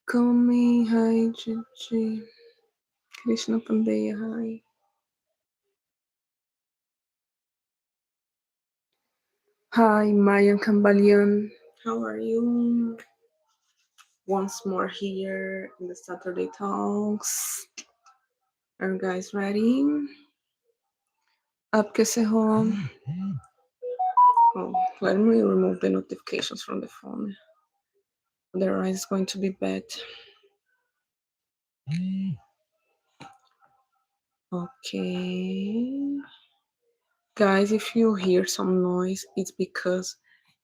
Kami, hi, Jiji. Krishna Pandey, hi. Hi, Mayan Kambalian. How are you? Once more here in the Saturday Talks. Are you guys ready? Up कैसे हो? Oh, let me remove the notifications from the phone. Otherwise, it's going to be bad. Okay. Guys, if you hear some noise, it's because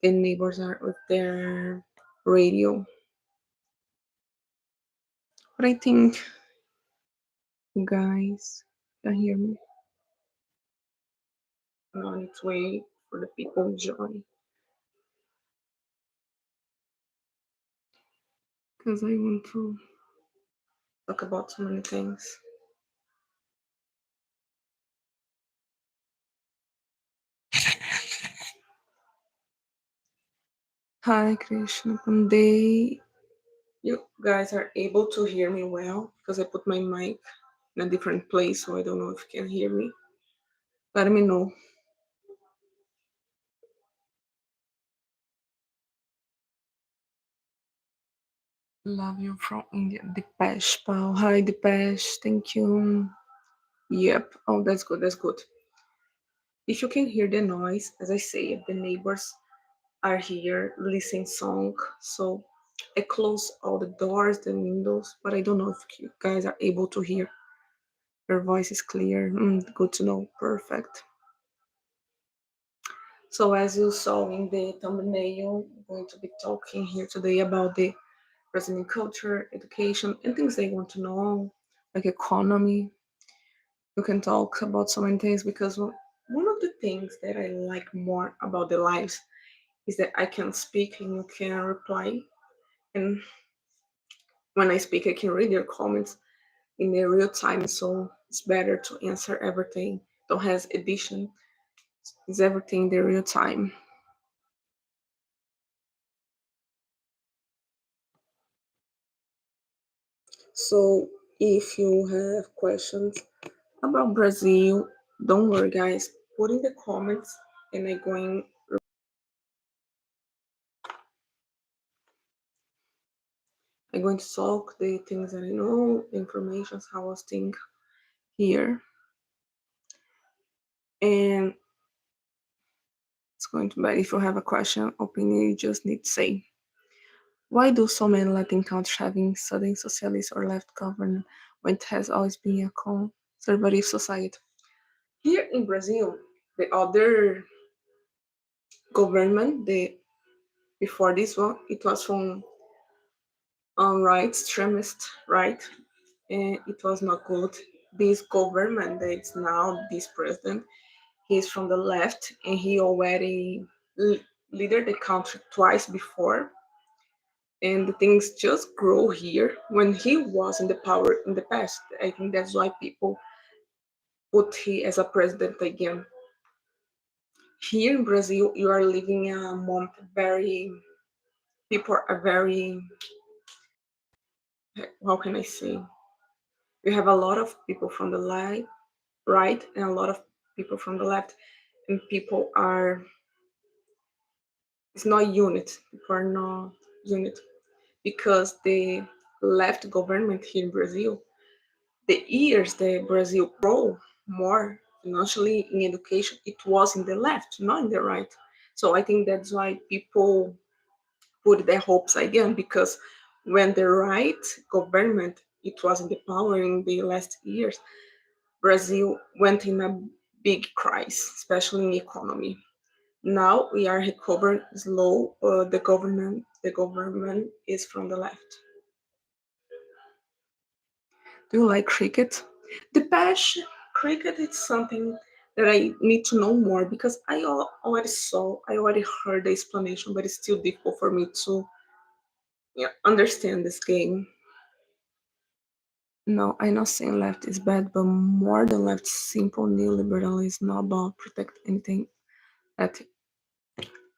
the neighbors are with their radio. But I think you guys can hear me. I'm on its way for the people to join. Because I want to talk about so many things. Hi, Krishna Pandey. You guys are able to hear me well because I put my mic in a different place, so I don't know if you can hear me. Let me know. Love you from India. Depeche Pal. Hi, Depeche. Thank you. Yep. Oh, that's good. That's good. If you can hear the noise, as I say, the neighbors are here listening song. So I close all the doors, the windows, but I don't know if you guys are able to hear. Your voice is clear. Good to know. Perfect. So as you saw in the thumbnail, I'm going to be talking here today about the Brazilian culture, education, and things they want to know, like economy. You can talk about so many things because one of the things that I like more about the lives is that I can speak and you can reply. And when I speak, I can read your comments in the real time. So it's better to answer everything. Don't have edition. It's everything in the real time. So if you have questions about Brazil, don't worry, guys. Put in the comments, and I'm going to talk the things that I know, the information, how I was think here, and it's going to be. If you have a question, opinion, you just need to say. Why do so many Latin countries having sudden socialist or left government when it has always been a conservative society? Here in Brazil, the other government, the before this one, it was from right extremist right, and it was not good. This government that's now this president, he's from the left, and he already leaded the country twice before, and the things just grow here when he was in the power in the past. I think that's why people put he as a president again. Here in Brazil, you are living a moment very people are very, how can I say? You have a lot of people from the right, and a lot of people from the left, and people are it's not unit. People are not unit because the left government here in Brazil, the years that Brazil grow more financially in education, it was in the left, not in the right. So I think that's why people put their hopes again because when the right government it was in the power in the last years, Brazil went in a big crisis, especially in the economy. Now we are recovering slow. The government is from the left. Do you like cricket? The bash cricket is something that I need to know more because I already heard the explanation, but it's still difficult for me to understand this game. No, I'm not saying left is bad, but more than left, simple neoliberalism is not about protect anything at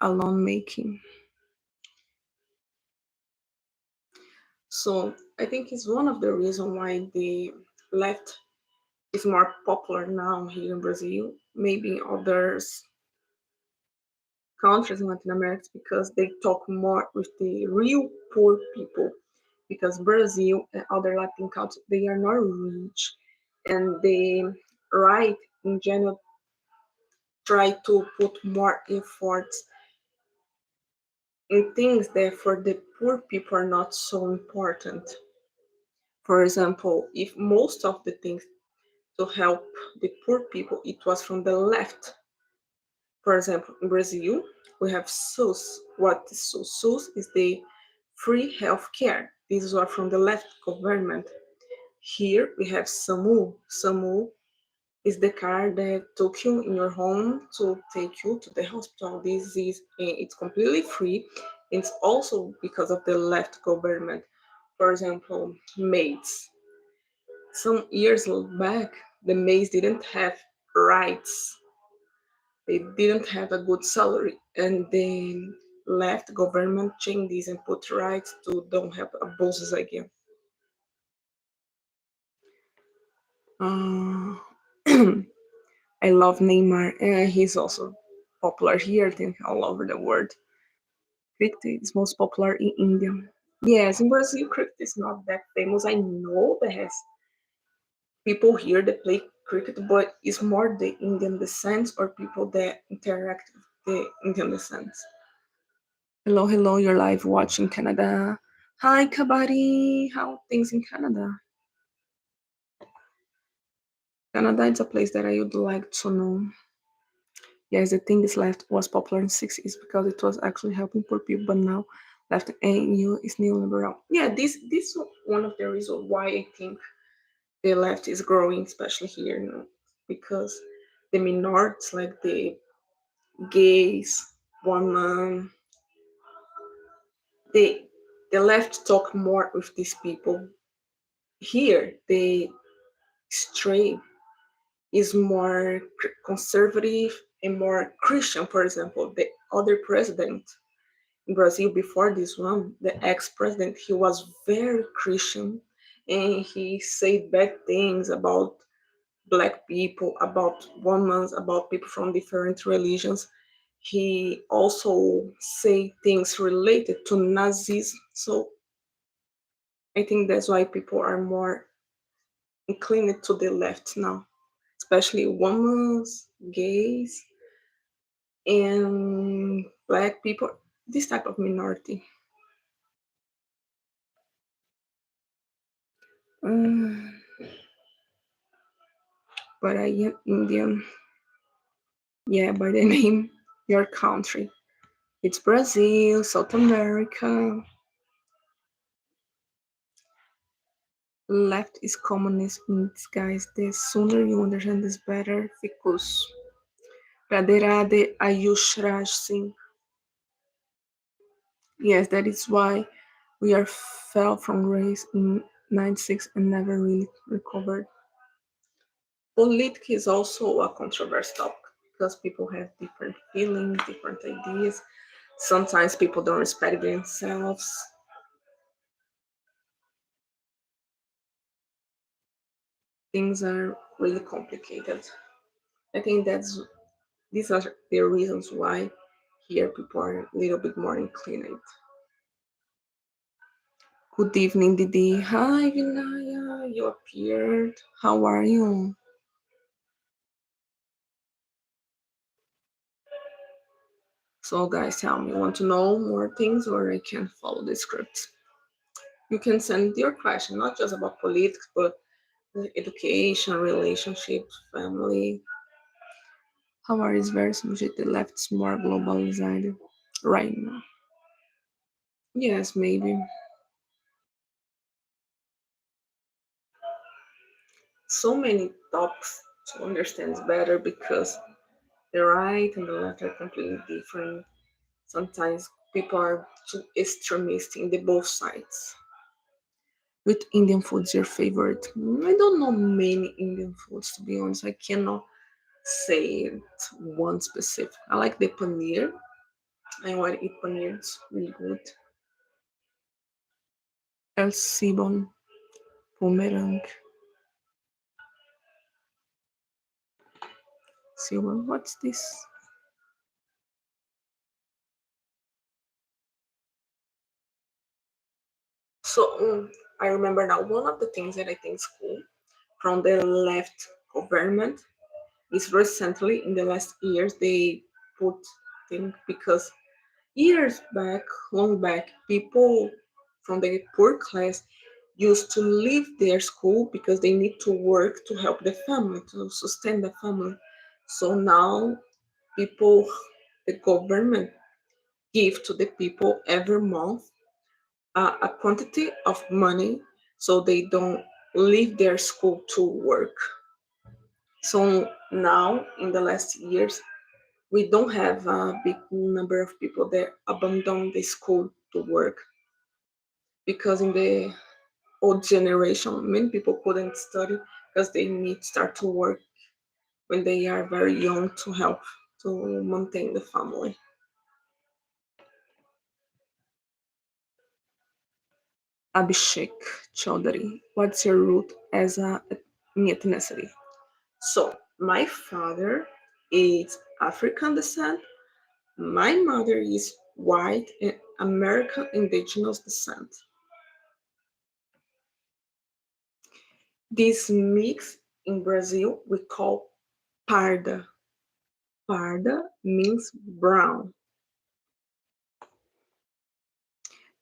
alone making. So I think it's one of the reasons why the left is more popular now here in Brazil, maybe in others countries in Latin America, because they talk more with the real poor people. Because Brazil and other Latin countries, they are not rich, and they right in general try to put more effort in things that for the poor people are not so important. For example, if most of the things to help the poor people it was from the left. For example, in Brazil, we have SUS. What is SUS? SUS is the free health care. This is what from the left government. Here we have SAMU. SAMU is the car that took you in your home to take you to the hospital. This is it's completely free. It's also because of the left government. For example, maids. Some years back, the maids didn't have rights. They didn't have a good salary, and the left government changed this and put rights to don't have abuses again. Uh, I love Neymar, and he's also popular here, I think, all over the world. Cricket is most popular in India. Yes, in Brazil, cricket is not that famous. I know that has people here that play cricket, but it's more the Indian descent or people that interact with the Indian descent. Hello, hello, you're live watching Canada. Hi, Kabari. How things in Canada? Canada is a place that I would like to know. Yes, the thing is left was popular in '60s because it was actually helping poor people, but now left and you is neoliberal. Yeah, this is one of the reasons why I think the left is growing, especially here, because the minorities like the gays, women, they the left talk more with these people. Here, the straight is more conservative and more Christian. For example, the other president in Brazil before this one, the ex-president, he was very Christian and he said bad things about black people, about women, about people from different religions. He also say things related to Nazis. So I think that's why people are more inclined to the left now, especially women, gays, and black people, this type of minority. Um, but I am Indian. Yeah, by the name, your country. It's Brazil, South America. Left is communism in disguise. The sooner you understand this better, ficus. Praderade Ayushraj Singh. Yes, that is why we are fell from grace in '96 and never really recovered. Politics is also a controversial topic because people have different feelings, different ideas. Sometimes people don't respect themselves. Things are really complicated. I think that's these are the reasons why here people are a little bit more inclined. Good evening, Didi. Hi, Vinaya. You appeared. How are you? So, guys, tell me, want to know more things or I can follow the script? You can send your question, not just about politics, but education, relationships, family. How are is very much the left's more globalized right now? Yes, maybe. So many topics to understand better because the right and the left are completely different. Sometimes people are too extremist in the both sides. Which Indian food's your favorite? I don't know many Indian foods to be honest. I cannot say it one specific. I like the paneer. I want to eat paneer. It's really good. El Sibon, Boomerang, Sibon. What's this? So I remember now one of the things that I think is cool from the left government is recently in the last years they put thing because years back, long back, people from the poor class used to leave their school because they need to work to help the family, to sustain the family. So now people, the government give to the people every month a quantity of money so they don't leave their school to work. So now in the last years, we don't have a big number of people that abandon the school to work because in the old generation, many people couldn't study because they need to start to work when they are very young to help to maintain the family. Abhishek Chaudhary, what's your root as a ethnicity? So my father is African descent. My mother is white and American indigenous descent. This mix in Brazil we call parda. Parda means brown.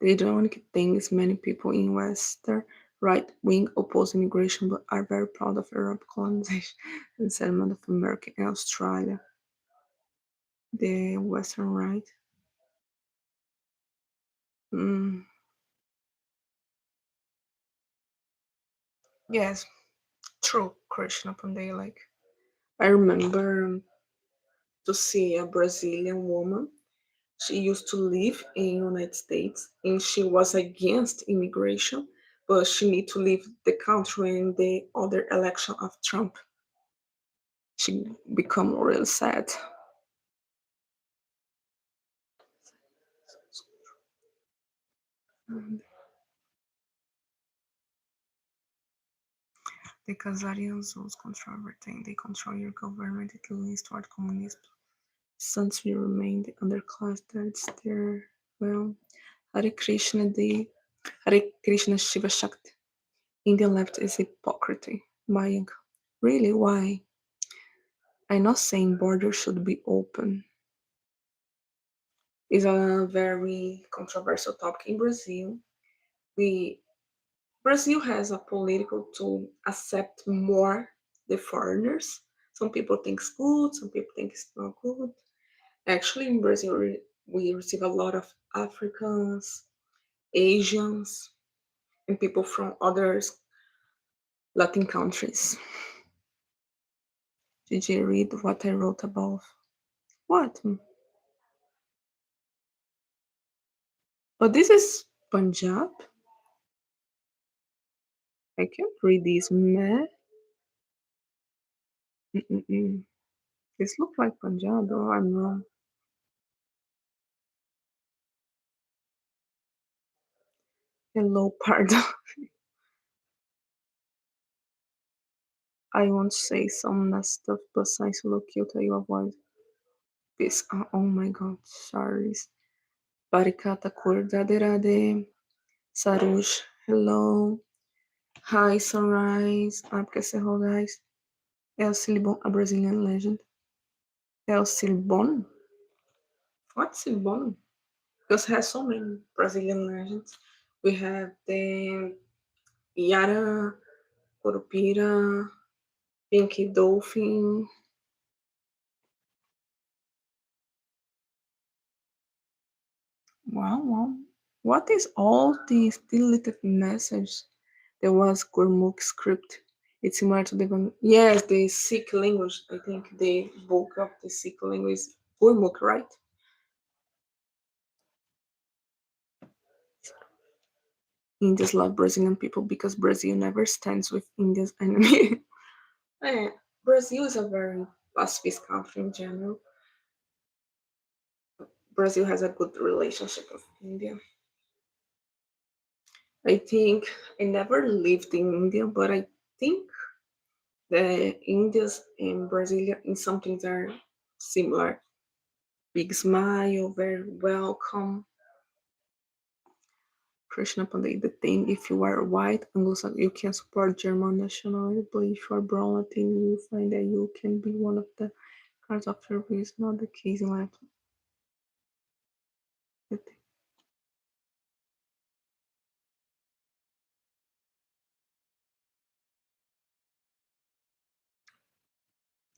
The ironic thing is many people in Western right wing oppose immigration but are very proud of Europe colonization and settlement of America and Australia. The Western right. Mm, yes, true, Christian upon day like. I remember to see a Brazilian woman. She used to live in United States and she was against immigration, but she need to leave the country in the other election of Trump. She become real sad because Arians rules control everything. They control your government. It leads toward communism. Since we remain the underclass, that's their well. Hare Krishna, the Hare Krishna Shiva Shakti. Indian left is hypocrisy. Buying. Really? Why? I'm not saying borders should be open. It's a very controversial topic in Brazil. We Brazil has a political to accept more the foreigners. Some people think it's good, some people think it's not good. Actually, in Brazil, we receive a lot of Africans, Asians, and people from other Latin countries. Did you read what I wrote above? What? But this is Punjab. I can't read these. Meh. Mm-mm-mm. This looks like Punjab, or I'm wrong. Hello, pardon. I won't say some nasty stuff, but since you look cute, you avoid this. Oh my god, sorry. Barikata Kurda Derade. Sarush, hello. Hi, Sunrise. आपके से हो guys? El Silbon, a Brazilian legend. El Silbon? What's Silbon? Because it has so many Brazilian legends. We have the Yara, Curupira, Pinky Dolphin. Wow, wow. What is all these deleted messages? There was Gurmukh script. It's similar to the yes, the Sikh language. I think the book of the Sikh language is Gurmukh, right? Indians love Brazilian people because Brazil never stands with India's enemy. Eh, Brazil is a very pacifist country in general. Brazil has a good relationship with India. I think I never lived in India, but I think the Indians and Brazilian in some things are similar. Big smile, very welcome. Krishna Pandey, the thing if you are white, Anglo you can support German nationality, but if you are brown Latino, you find that you can be one of the cards of your race, not the case in life.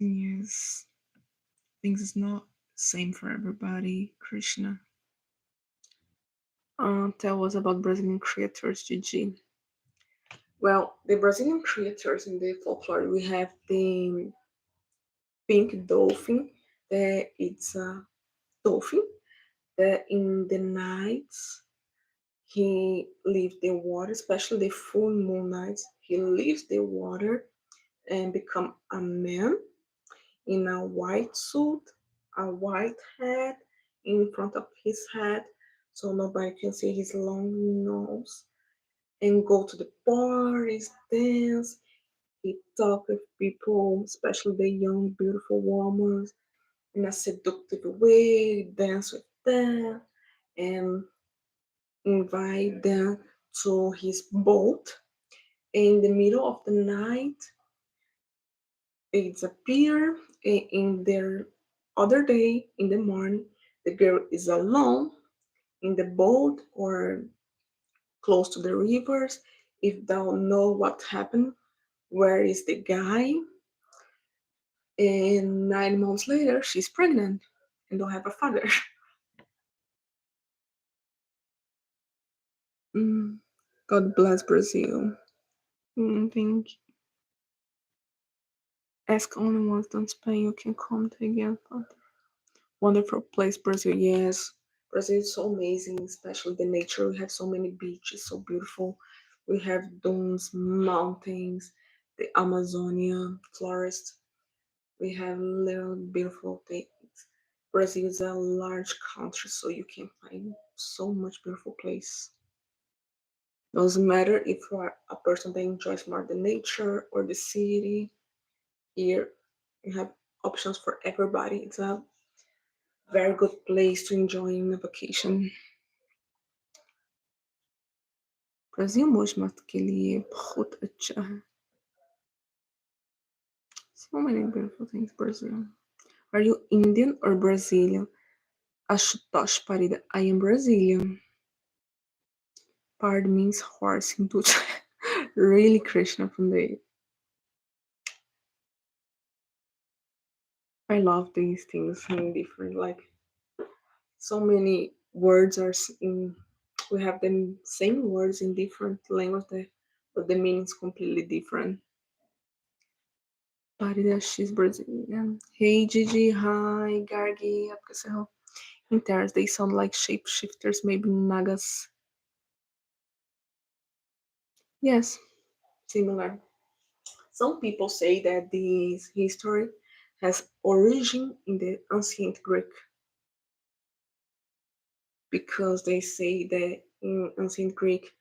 Yes, things is not same for everybody. Krishna. Tell us about Brazilian creators, Gigi. Well, the Brazilian creators in the folklore, we have the pink dolphin. That it's a dolphin that in the nights he leaves the water, especially the full moon nights. He leaves the water and become a man in a white suit, a white hat in front of his head, so nobody can see his long nose, and go to the parties, dance. He talk with people, especially the young, beautiful women, in a seductive way, dance with them, and invite them to his boat. In the middle of the night, they disappear. In their other day, in the morning, the girl is alone in the boat or close to the rivers. If they don't know what happened, where is the guy? And 9 months later, she's pregnant and don't have a father. Mm, God bless Brazil. Thank you. Ask only once, don't Spain. You can come to again. Wonderful place, Brazil. Yes, Brazil is so amazing, especially the nature. We have so many beaches, so beautiful. We have dunes, mountains, the Amazonia forest. We have little beautiful things. Brazil is a large country, so you can find so much beautiful place. Doesn't matter if you are a person that enjoys more the nature or the city. Here, you have options for everybody. It's a very good place to enjoy in a vacation. Brazil most मत के लिए बहुत अच्छा है. So many beautiful things, Brazil. Are you Indian or Brazilian? Ashutosh Parida. I am Brazilian. Pard means horse in Dutch. Really, Krishna from the. I love these things in different, like, so many words are in. We have the same words in different languages, but the meaning is completely different. Parida, she's Brazilian. Hey Gigi, hi Gargi, आपका कैसे हो? In Terrace, they sound like shapeshifters, maybe Nagas. Yes, similar. Some people say that this history has origin in the ancient Greek because they say that in ancient Greek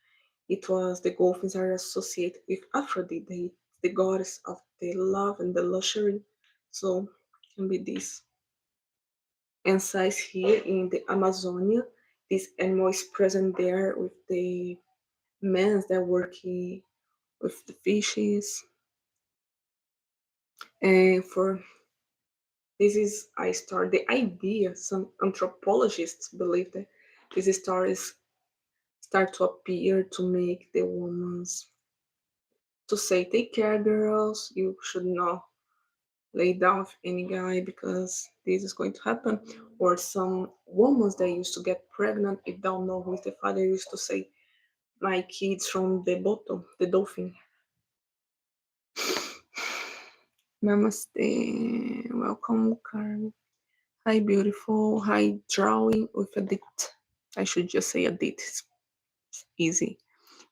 it was the dolphins are associated with Aphrodite, the goddess of the love and the luxury. So can be this. And size here in the Amazonia, this animal is present there with the men that work with the fishes. And for this is I start the idea. Some anthropologists believe that these stories start to appear to make the women to say, take care, girls. You should not lay down with any guy because this is going to happen. Or some women that used to get pregnant, if they don't know who is the father, used to say, my kids from the bottom, the dolphin. Namaste. Welcome, Carl. Hi, beautiful. Hi, drawing with a dit. I should just say a dit. It's easy.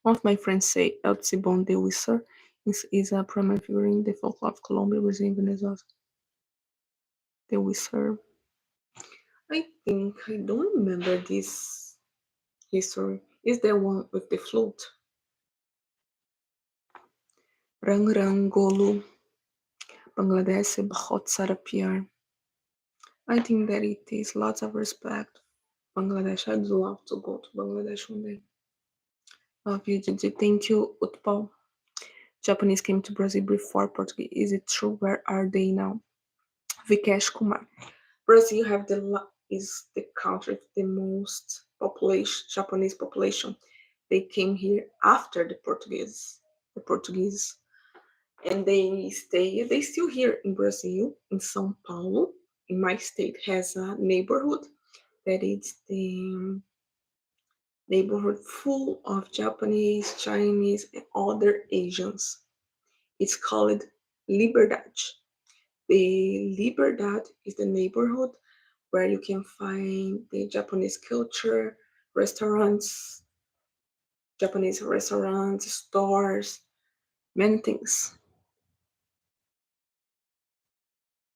One of my friends say Elsie Bon de Wizard is a primary figure in the folklore of Colombia, Brazil, and Venezuela. The Wizard. I think I don't remember this history. Is there one with the flute? Rangrangolu, Bangladesh se बहुत सारा प्यार. I think that it is lots of respect. Bangladesh, I'd love to go to Bangladesh one day. Love you, Jiji. Thank you, Utpal. Japanese came to Brazil before Portuguese. Is it true? Where are they now? Vikesh Kumar. Brazil have is the country with the most population, Japanese population. They came here after the Portuguese. The Portuguese, and they still here in Brazil, in São Paulo. In my state, has a neighborhood that is the neighborhood full of Japanese, Chinese, and other Asians. It's called Liberdade. The Liberdade is the neighborhood where you can find the Japanese culture, restaurants, Japanese restaurants, stores, many things.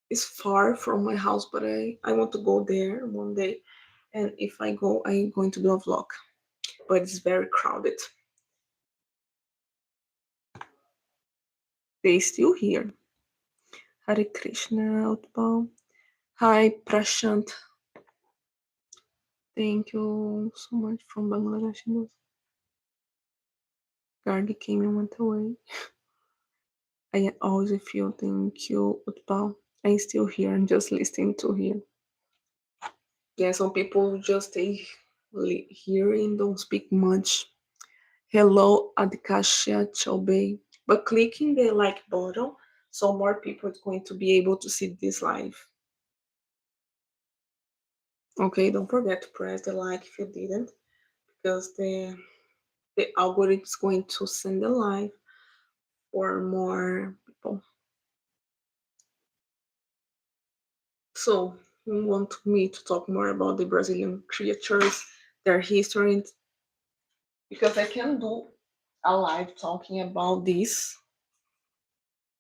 It's far from my house, but I want to go there one day. And if I go, I'm going to do a vlog. But it's very crowded. They still here. Hare Krishna, Utpal. Hi, Prashant. Thank you so much from Bangladesh. Gardi came and went away. I always feel thank you, Utpal. I'm still here and just listening to here. Yeah, some people just stay here and don't speak much. Hello, Adikasha Chobe. But clicking the like button, so more people is going to be able to see this live. Okay, don't forget to press the like if you didn't, because the algorithm is going to send the live for more people. So you want me to talk more about the Brazilian creatures, their history, because I can do a live talking about this.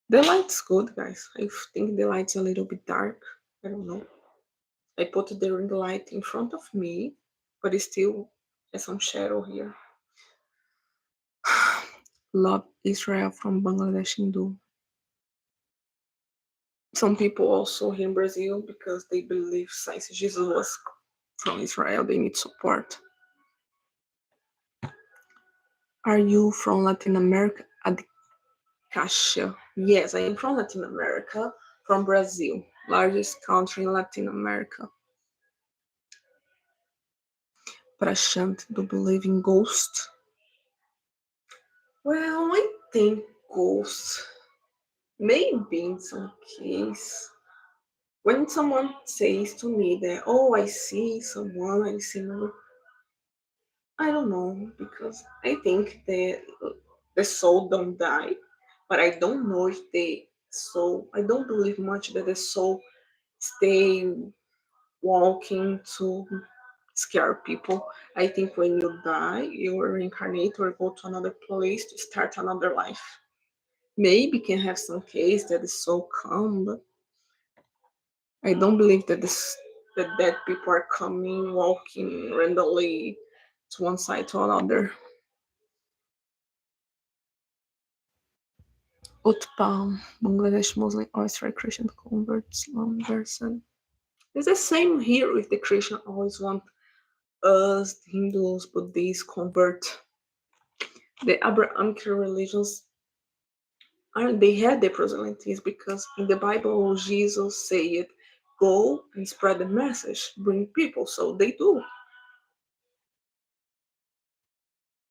The light's good, guys. I think the light's a little bit dark. I don't know. I put the ring light in front of me, but it still has some shadow here. Love Israel from Bangladesh Hindu. Some people also here in Brazil, because they believe since Jesus was from Israel, they need support. Are you from Latin America? Adikasia. Yes, I am from Latin America, from Brazil, largest country in Latin America. Prashant, do you believe in ghosts? Well, I think ghosts, maybe in some case. When someone says to me that, oh, I see someone, I see no, I don't know, because I think that the soul don't die, but I don't know if the soul, I don't believe much that the soul stay walking to scare people. I think when you die, you reincarnate or go to another place to start another life. Maybe can have some case that the soul come, but I don't believe that that dead people are coming, walking randomly to one side to another. Utpal, Bangladesh Muslim oyster Christian converts person. It's the same here with the Christian always want us, the Hindus, Buddhists convert. The Abrahamic religions are they had the proselytes because in the Bible Jesus said, go and spread the message, bring people. So they do.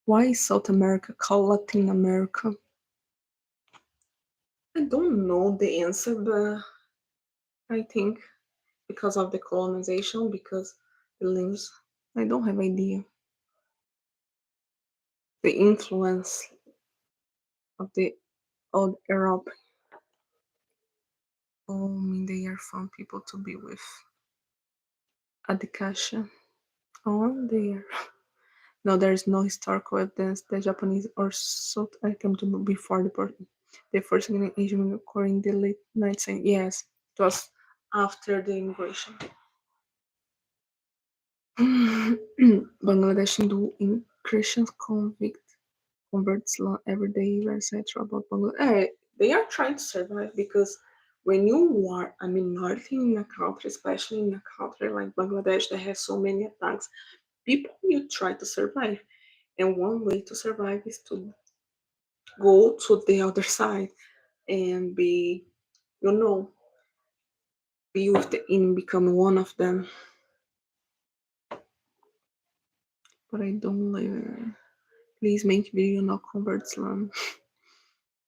Why is South America called Latin America? I don't know the answer, but I think because of the colonization, because the links, I don't have idea. The influence of the old Europe. Oh, I mean, they are fun people to be with. Adikasha. Oh, there. No, there is no historical evidence that Japanese or South American before the first Asian occurred in the late 19th century. Yes, it was after the immigration. Bangladesh Hindu in Christian convict converts every day, etc. about Bangladesh. They are trying to survive because when you are a minority in a country, especially in a country like Bangladesh that has so many attacks, people will try to survive. And one way to survive is to go to the other side and be, you know, be with the in become one of them. But I don't live. Please make video not convert slam.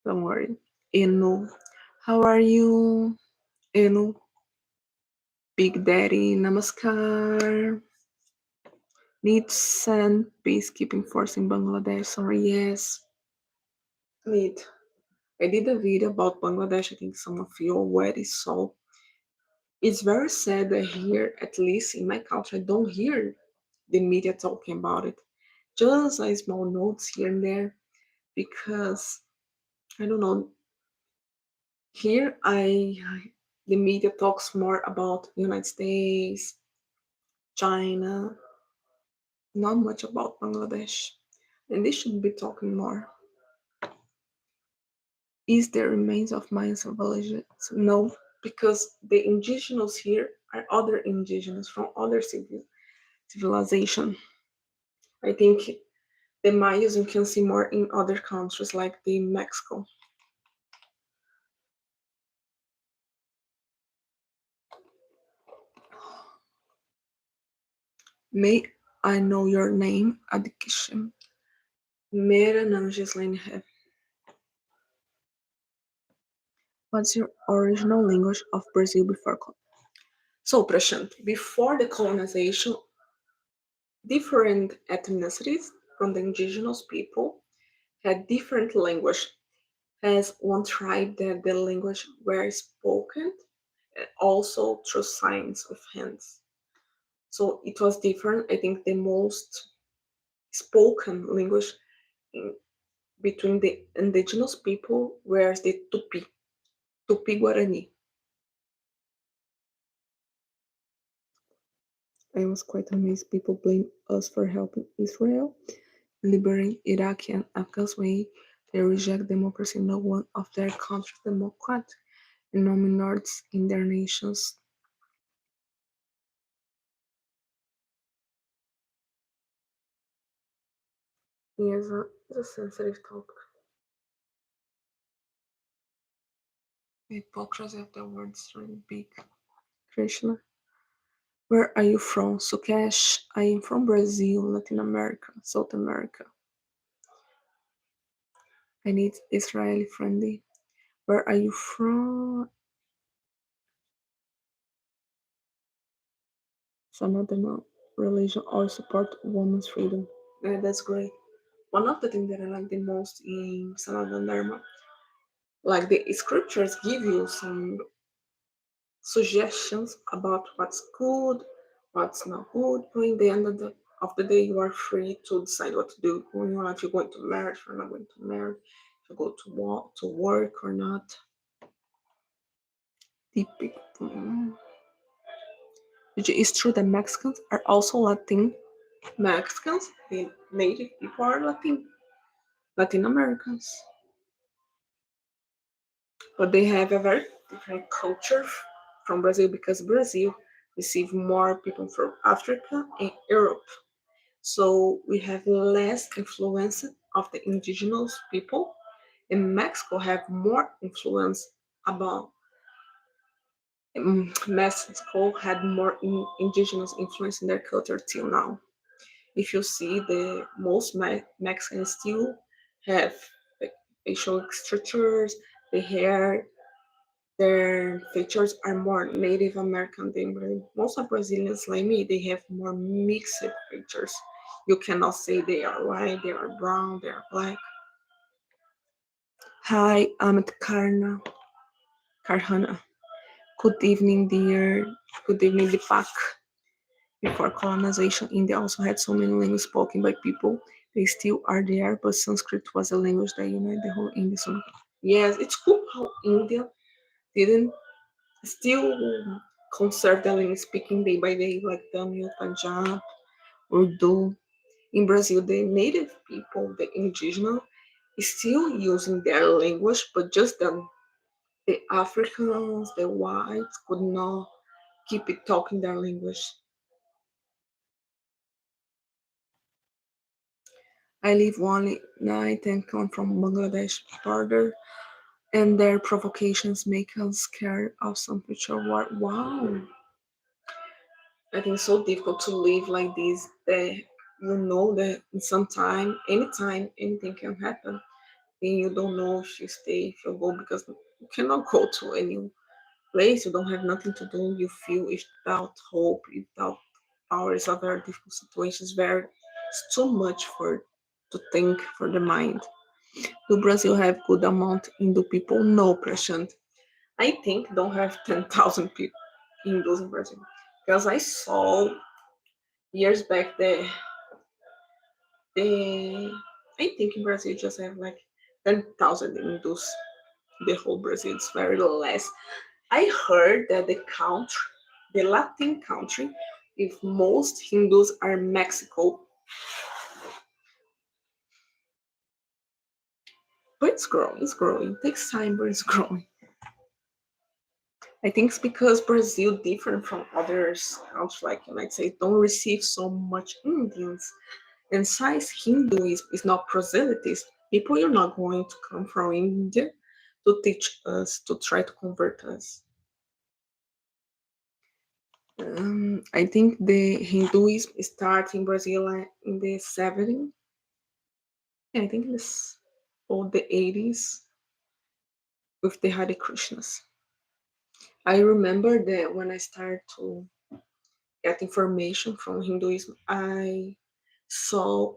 Don't worry. Eno. How are you? Eno. Big Daddy. Namaskar. Need to send peacekeeping force in Bangladesh. Sorry, yes. Need. I did a video about Bangladesh. I think some of you already saw. It's very sad that here, at least in my country, I don't hear the media talking about it. Just a small notes here and there because I don't know. Here, the media talks more about United States, China, not much about Bangladesh, and they should be talking more. Is there remains of Mayan civilization? No, because the indigenous here are other indigenous from other civilization. I think the Mayas you can see more in other countries like the Mexico. May I know your name, Adikishim? मेरा नाम Ghislaine है. What's your original language of Brazil before So, Prashant, before the colonization, different ethnicities from the indigenous people had different language. As one tribe that the language were spoken, also through signs with hands. So it was different. I think the most spoken language in, between the indigenous people was the Tupi Guarani. I was quite amazed. People blame us for helping Israel, liberating Iraqi and Afghans way. They reject democracy. No one of their countries democrat and no minorities in their nations. Yes, it's a sensitive topic. The hypocrisy of the words really big. Krishna. Where are you from? Sukesh. I am from Brazil, Latin America, South America. I need Israeli friendly. Where are you from? Some of them religion or support women's freedom. Yeah, that's great. One of the things that I like the most in Sanatana Dharma, like the scriptures give you some suggestions about what's good, what's not good. But in the end of the day, you are free to decide what to do. When you if you're going to marry, if you're not going to marry, if you go to work or not. Typical. Which is true that Mexicans are also Latin. Mexicans, the native people are Latin Americans, but they have a very different culture from Brazil because Brazil receive more people from Africa and Europe. So we have less influence of the indigenous people, and Mexico have more influence about Mexico had more indigenous influence in their culture till now. If you see the most Mexicans still have like, facial structures, the hair, their features are more Native American than Brazil. Most of Brazilians like me, they have more mixed features. You cannot say they are white, they are brown, they are black. Hi, I'm Karhana. Good evening, dear. Good evening, Deepak. Before colonization, India also had so many languages spoken by people. They still are there, but Sanskrit was a language that united the whole Indian. So, yes, it's cool how India didn't still conserve the language speaking day by day, like Tamil, Punjab, Urdu. In Brazil, the native people, the indigenous, still using their language, but just them. The Africans, the whites could not keep it talking their language. I live one night and come from Bangladesh border, and their provocations make us scared of some future war. Wow, I think it's so difficult to live like this. That you know that in some time, anytime, anything can happen, and you don't know if you stay, if you go, because you cannot go to any place. You don't have nothing to do. You feel without hope, without power. It's a very difficult situation. It's too much for to think for the mind. Do Brazil have good amount Hindu people? No, Prashant. I think don't have 10,000 people Hindus in Brazil because I saw years back the I think in Brazil just have like 10,000 Hindus. The whole Brazil is very less. I heard that the Latin country, with most Hindus are Mexico, but it's growing. It's growing. It takes time, but it's growing. I think it's because Brazil different from others countries like United States don't receive so much Indians. And since Hinduism is not proselytist, people are not going to come from India to teach us, to try to convert us. I think the Hinduism started in Brazil in the 70s. Yeah, I think it's or the 80s with the Hare Krishnas. I remember that when I started to get information from Hinduism, I saw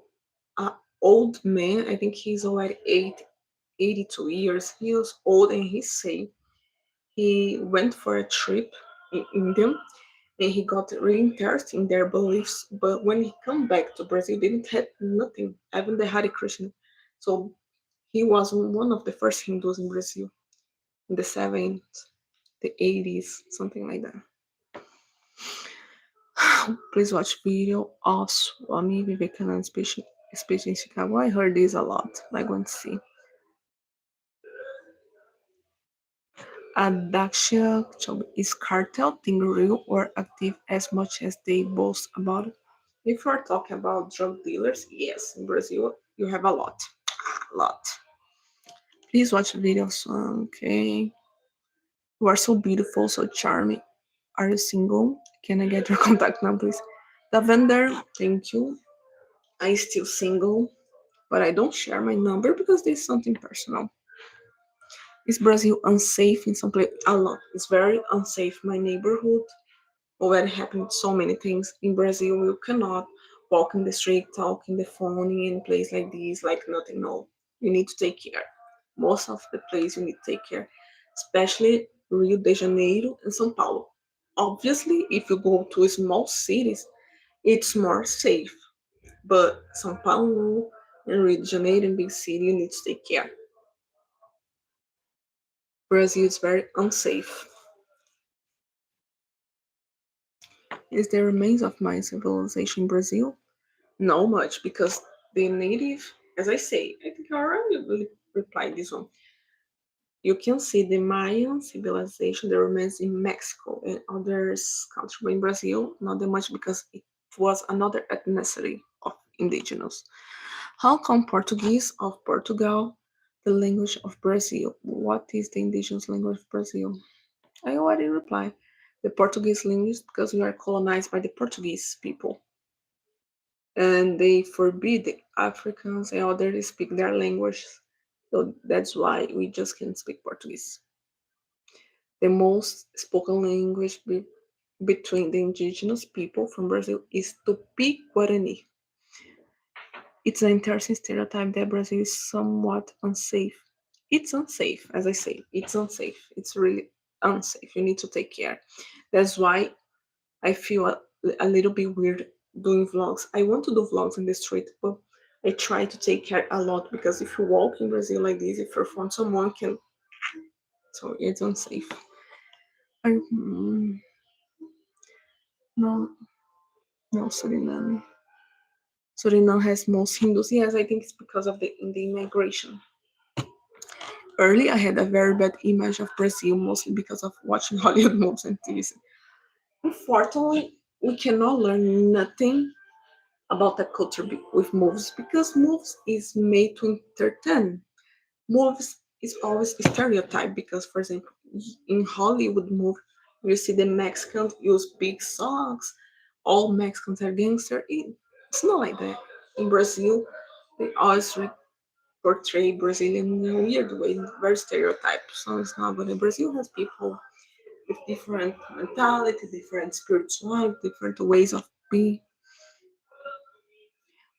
an old man. I think he's already 82 years. He was old, and he said he went for a trip in India, and he got really interested in their beliefs. But when he come back to Brazil, they didn't have nothing, even the Hare Krishna. So he was one of the first Hindus in Brazil in the 70s, the 80s, something like that. Please watch video of Swami Vivekananda speech in Chicago. I heard this a lot. I want to see. Adaksha is cartel thing real or active as much as they boast about it? If you're talking about drug dealers, yes, in Brazil you have a lot. A lot. Please watch videos. Okay. You are so beautiful, so charming. Are you single? Can I get your contact number, please? Lavender, thank you. I'm still single, but I don't share my number because there's something personal. Is Brazil unsafe in some place? A lot. It's very unsafe. My neighborhood already happened so many things. In Brazil, you cannot walk in the street, talk in the phone in a place like this, like nothing. No, you need to take care. Most of the place you need to take care, especially Rio de Janeiro and São Paulo. Obviously, if you go to small cities, it's more safe. But São Paulo and Rio de Janeiro and big city, you need to take care. Brazil is very unsafe. Is there remains of Mayan civilization in Brazil? No much, because the native, as I say, I think I already replied this one. You can see the Mayan civilization that remains in Mexico and other countries, but in Brazil, not that much because it was another ethnicity of indigenous. How come Portuguese of Portugal, the language of Brazil? What is the indigenous language of Brazil? I already replied. The Portuguese language because we are colonized by the Portuguese people. And they forbid the Africans and others to speak their language. So that's why we just can't speak Portuguese. The most spoken language between the indigenous people from Brazil is Tupi Guarani. It's an interesting stereotype that Brazil is somewhat unsafe. It's unsafe, as I say. It's unsafe. It's really unsafe. You need to take care. That's why I feel a little bit weird doing vlogs. I want to do vlogs in the street, but I try to take care a lot because if you walk in Brazil like this, if you're from someone can, so it's unsafe. I, no, no, Suriname. Suriname has most Hindus. Yes, I think it's because of the immigration. Early, I had a very bad image of Brazil, mostly because of watching Hollywood movies and TV. Unfortunately, we cannot learn nothing about the culture with movies because movies is made to entertain. Movies is always a stereotype because, for example, in Hollywood movie, you see the Mexicans use big socks, all Mexicans are gangster. It's not like that. In Brazil, they always portray Brazilian in a weird way, very stereotype. So it's not good. Brazil has people with different mentality, different spirituality, different ways of being.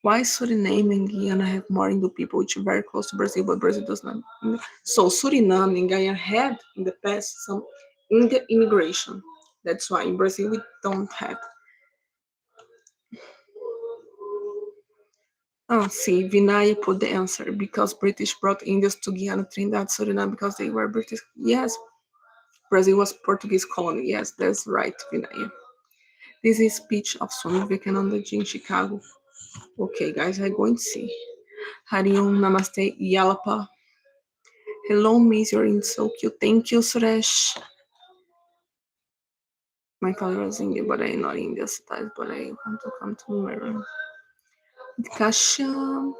Why Suriname and Guyana have more Hindu people, which are very close to Brazil, but Brazil does not? So Suriname and Guyana had in the past some Indian immigration. That's why in Brazil we don't have. Oh, see, Vinaya put the answer because British brought Indians to Guyana, Trinidad, Suriname because they were British. Yes, Brazil was Portuguese colony. Yes, that's right, Vinaya. This is speech of Swami Vivekananda in Chicago. Okay, guys, I'm going to see. Hariom, Namaste, Yalapa. Hello, Miss, you're in so cute. Thank you, Suresh. My color is India, but I'm not India style, but I want to come to my room. Kasha.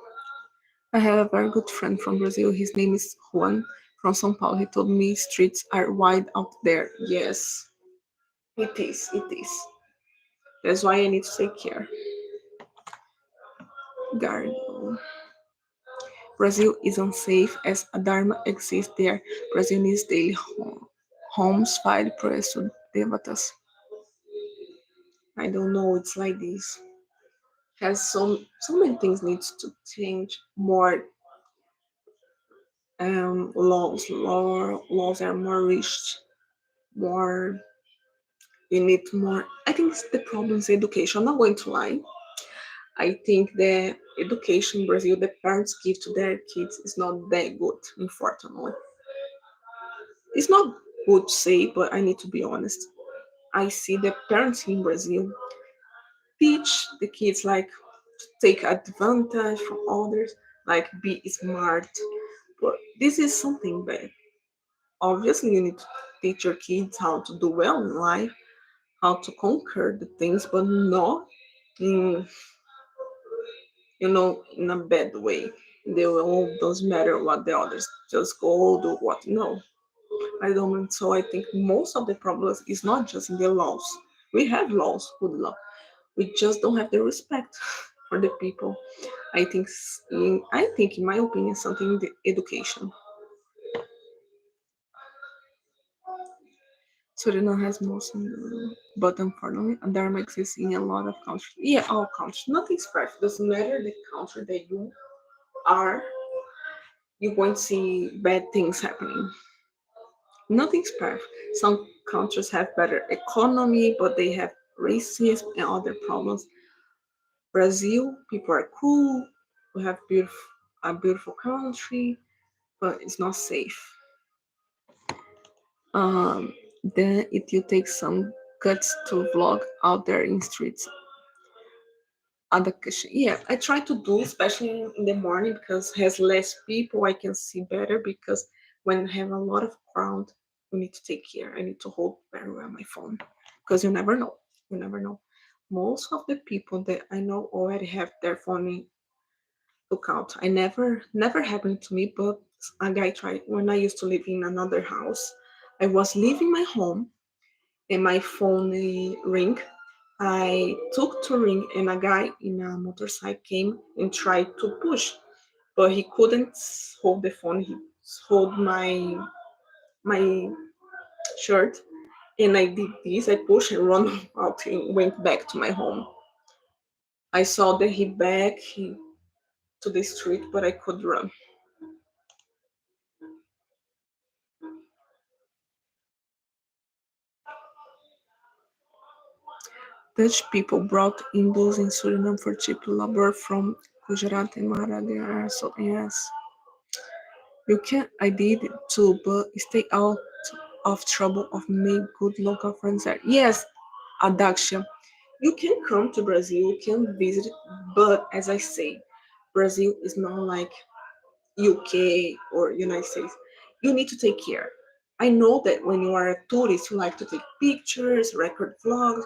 I have a very good friend from Brazil. His name is Juan from São Paulo. He told me streets are wide out there. Yes, it is. It is. That's why I need to take care. Garden. Brazil is unsafe as a dharma exists there. Brazil needs daily homes, fire prayers to devatas. I don't know. It's like this. Has so many things needs to change. More laws are more rich. More you need more. I think the problem is education. I'm not going to lie. I think the education in Brazil the parents give to their kids is not that good. Unfortunately, it's not good to say, but I need to be honest. I see the parents in Brazil teach the kids like to take advantage from others, like be smart. But this is something bad. Obviously, you need to teach your kids how to do well in life, how to conquer the things, but not in in a bad way. They will doesn't matter what the others just go do what no. I don't mean so I think most of the problems is not just in the laws. We have laws, good law. We just don't have the respect for the people. I think in my opinion something in the education. Suriname has most in the but unfortunately Dharma exists in a lot of countries. Yeah, all countries. Nothing's perfect. Doesn't matter the country that you are, you're going to see bad things happening. Nothing's perfect. Some countries have better economy, but they have racism and other problems. Brazil, people are cool. We have a beautiful country, but it's not safe. Um, then you take some guts to vlog out there in streets. Yeah, I try to do, especially in the morning because has less people. I can see better because when I have a lot of crowd, we need to take care. I need to hold very well my phone because you never know. You never know. Most of the people that I know already have their phone in lookout. I never happened to me, but a guy tried when I used to live in another house. I was leaving my home and my phone ring. I took to ring and a guy in a motorcycle came and tried to push, but he couldn't hold the phone. He hold my shirt and I did this. I pushed and run out and went back to my home. I saw that he to the street, but I could run. Dutch people brought Hindus in Suriname for cheap labor from Gujarat and Maharashtra. So yes, you can. I did it too, but stay out of trouble of make good local friends there. Yes, Adaksha, you can come to Brazil, you can visit, but as I say, Brazil is not like UK or United States. You need to take care. I know that when you are a tourist, you like to take pictures, record vlogs.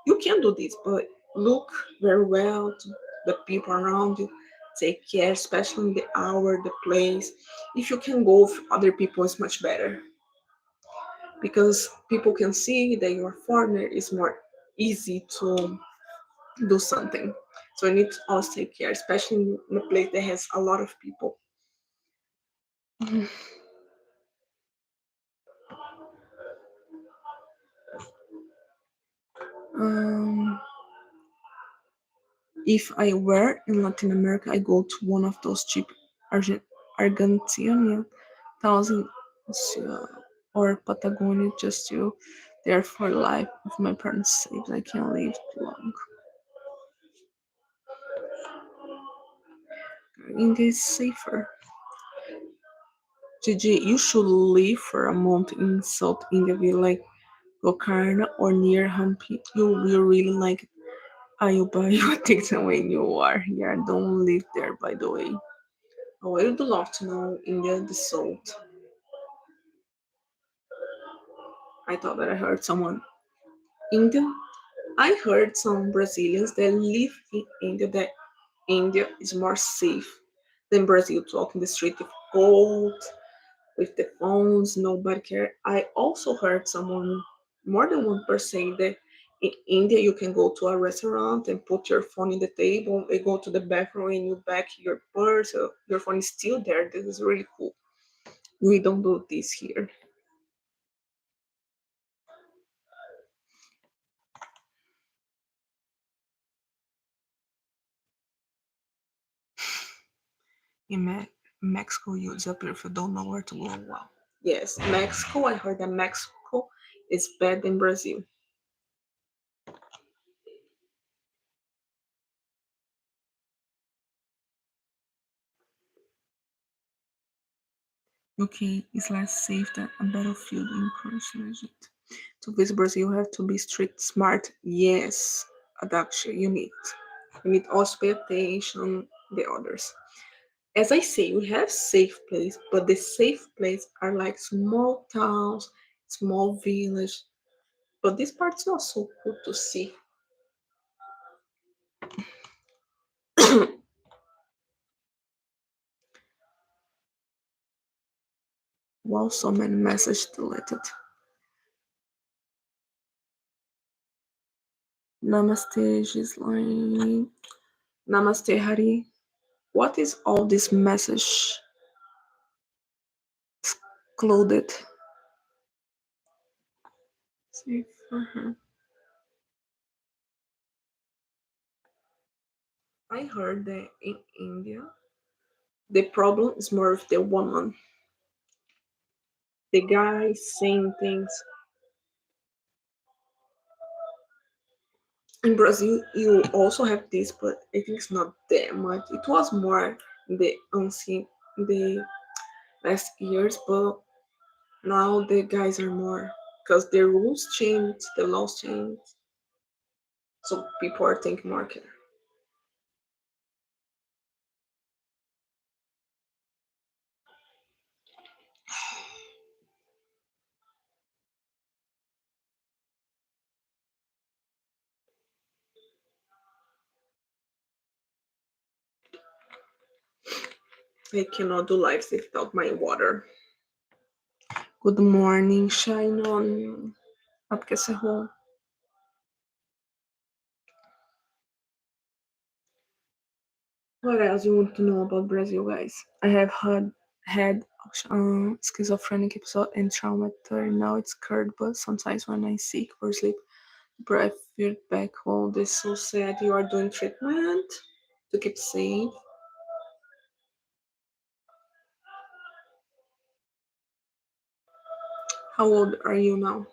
You can do this, but look very well to the people around you. Take care, especially in the hour, the place. If you can go with other people, it's much better because people can see that you're a foreigner. It's more easy to do something. So you need to always take care, especially in a place that has a lot of people. Um, if I were in Latin America, I go to one of those cheap Argentinian towns in or Patagonia just to there for life. If my parents say I can't live too long. India is safer. Gigi, you should live for a month in South India, be like Gokarna or near Hampi. You will really like it. I will buy you a ticket when you are here. Don't live there, by the way. Oh, I would love to know India, the South. I thought that I heard someone. India? I heard some Brazilians that live in India that India is more safe than Brazil to walk in the street with gold, with the phones, nobody care. I also heard someone, more than one person, that in India you can go to a restaurant and put your phone in the table and go to the bathroom and you back your purse, your phone is still there. This is really cool. We don't do this here. In Mexico, you disappear if you don't know where to go. Wow. Yes, Mexico. I heard that Mexico is better than Brazil. UK is less safe than a battlefield in Croatia. To visit Brazil, you have to be street smart. Yes, Adaksha, you need. You need also pay attention the others. As I say, we have safe place, but the safe place are like small towns, small village. But this part's not so cool to see. Wow, so many messages deleted. Namaste, Gislaine. Namaste, Hari. What is all this message excluded? Safe for her. I heard that in India, the problem is more with the woman. The guy saying things. In Brazil, you also have this, but I think it's not that much. It was more in the ancient, the last years, but now the guys are more because the rules changed, the laws changed, so people are taking more care. I cannot do lives without my water. Good morning, shine on. Up que cerrou. What else you want to know about Brazil, guys? I have had schizophrenic episode and trauma theory. Now it's cured, but sometimes when I sick or sleep, breath feedback. Oh, this is so sad. You are doing treatment to keep safe. How old are you now?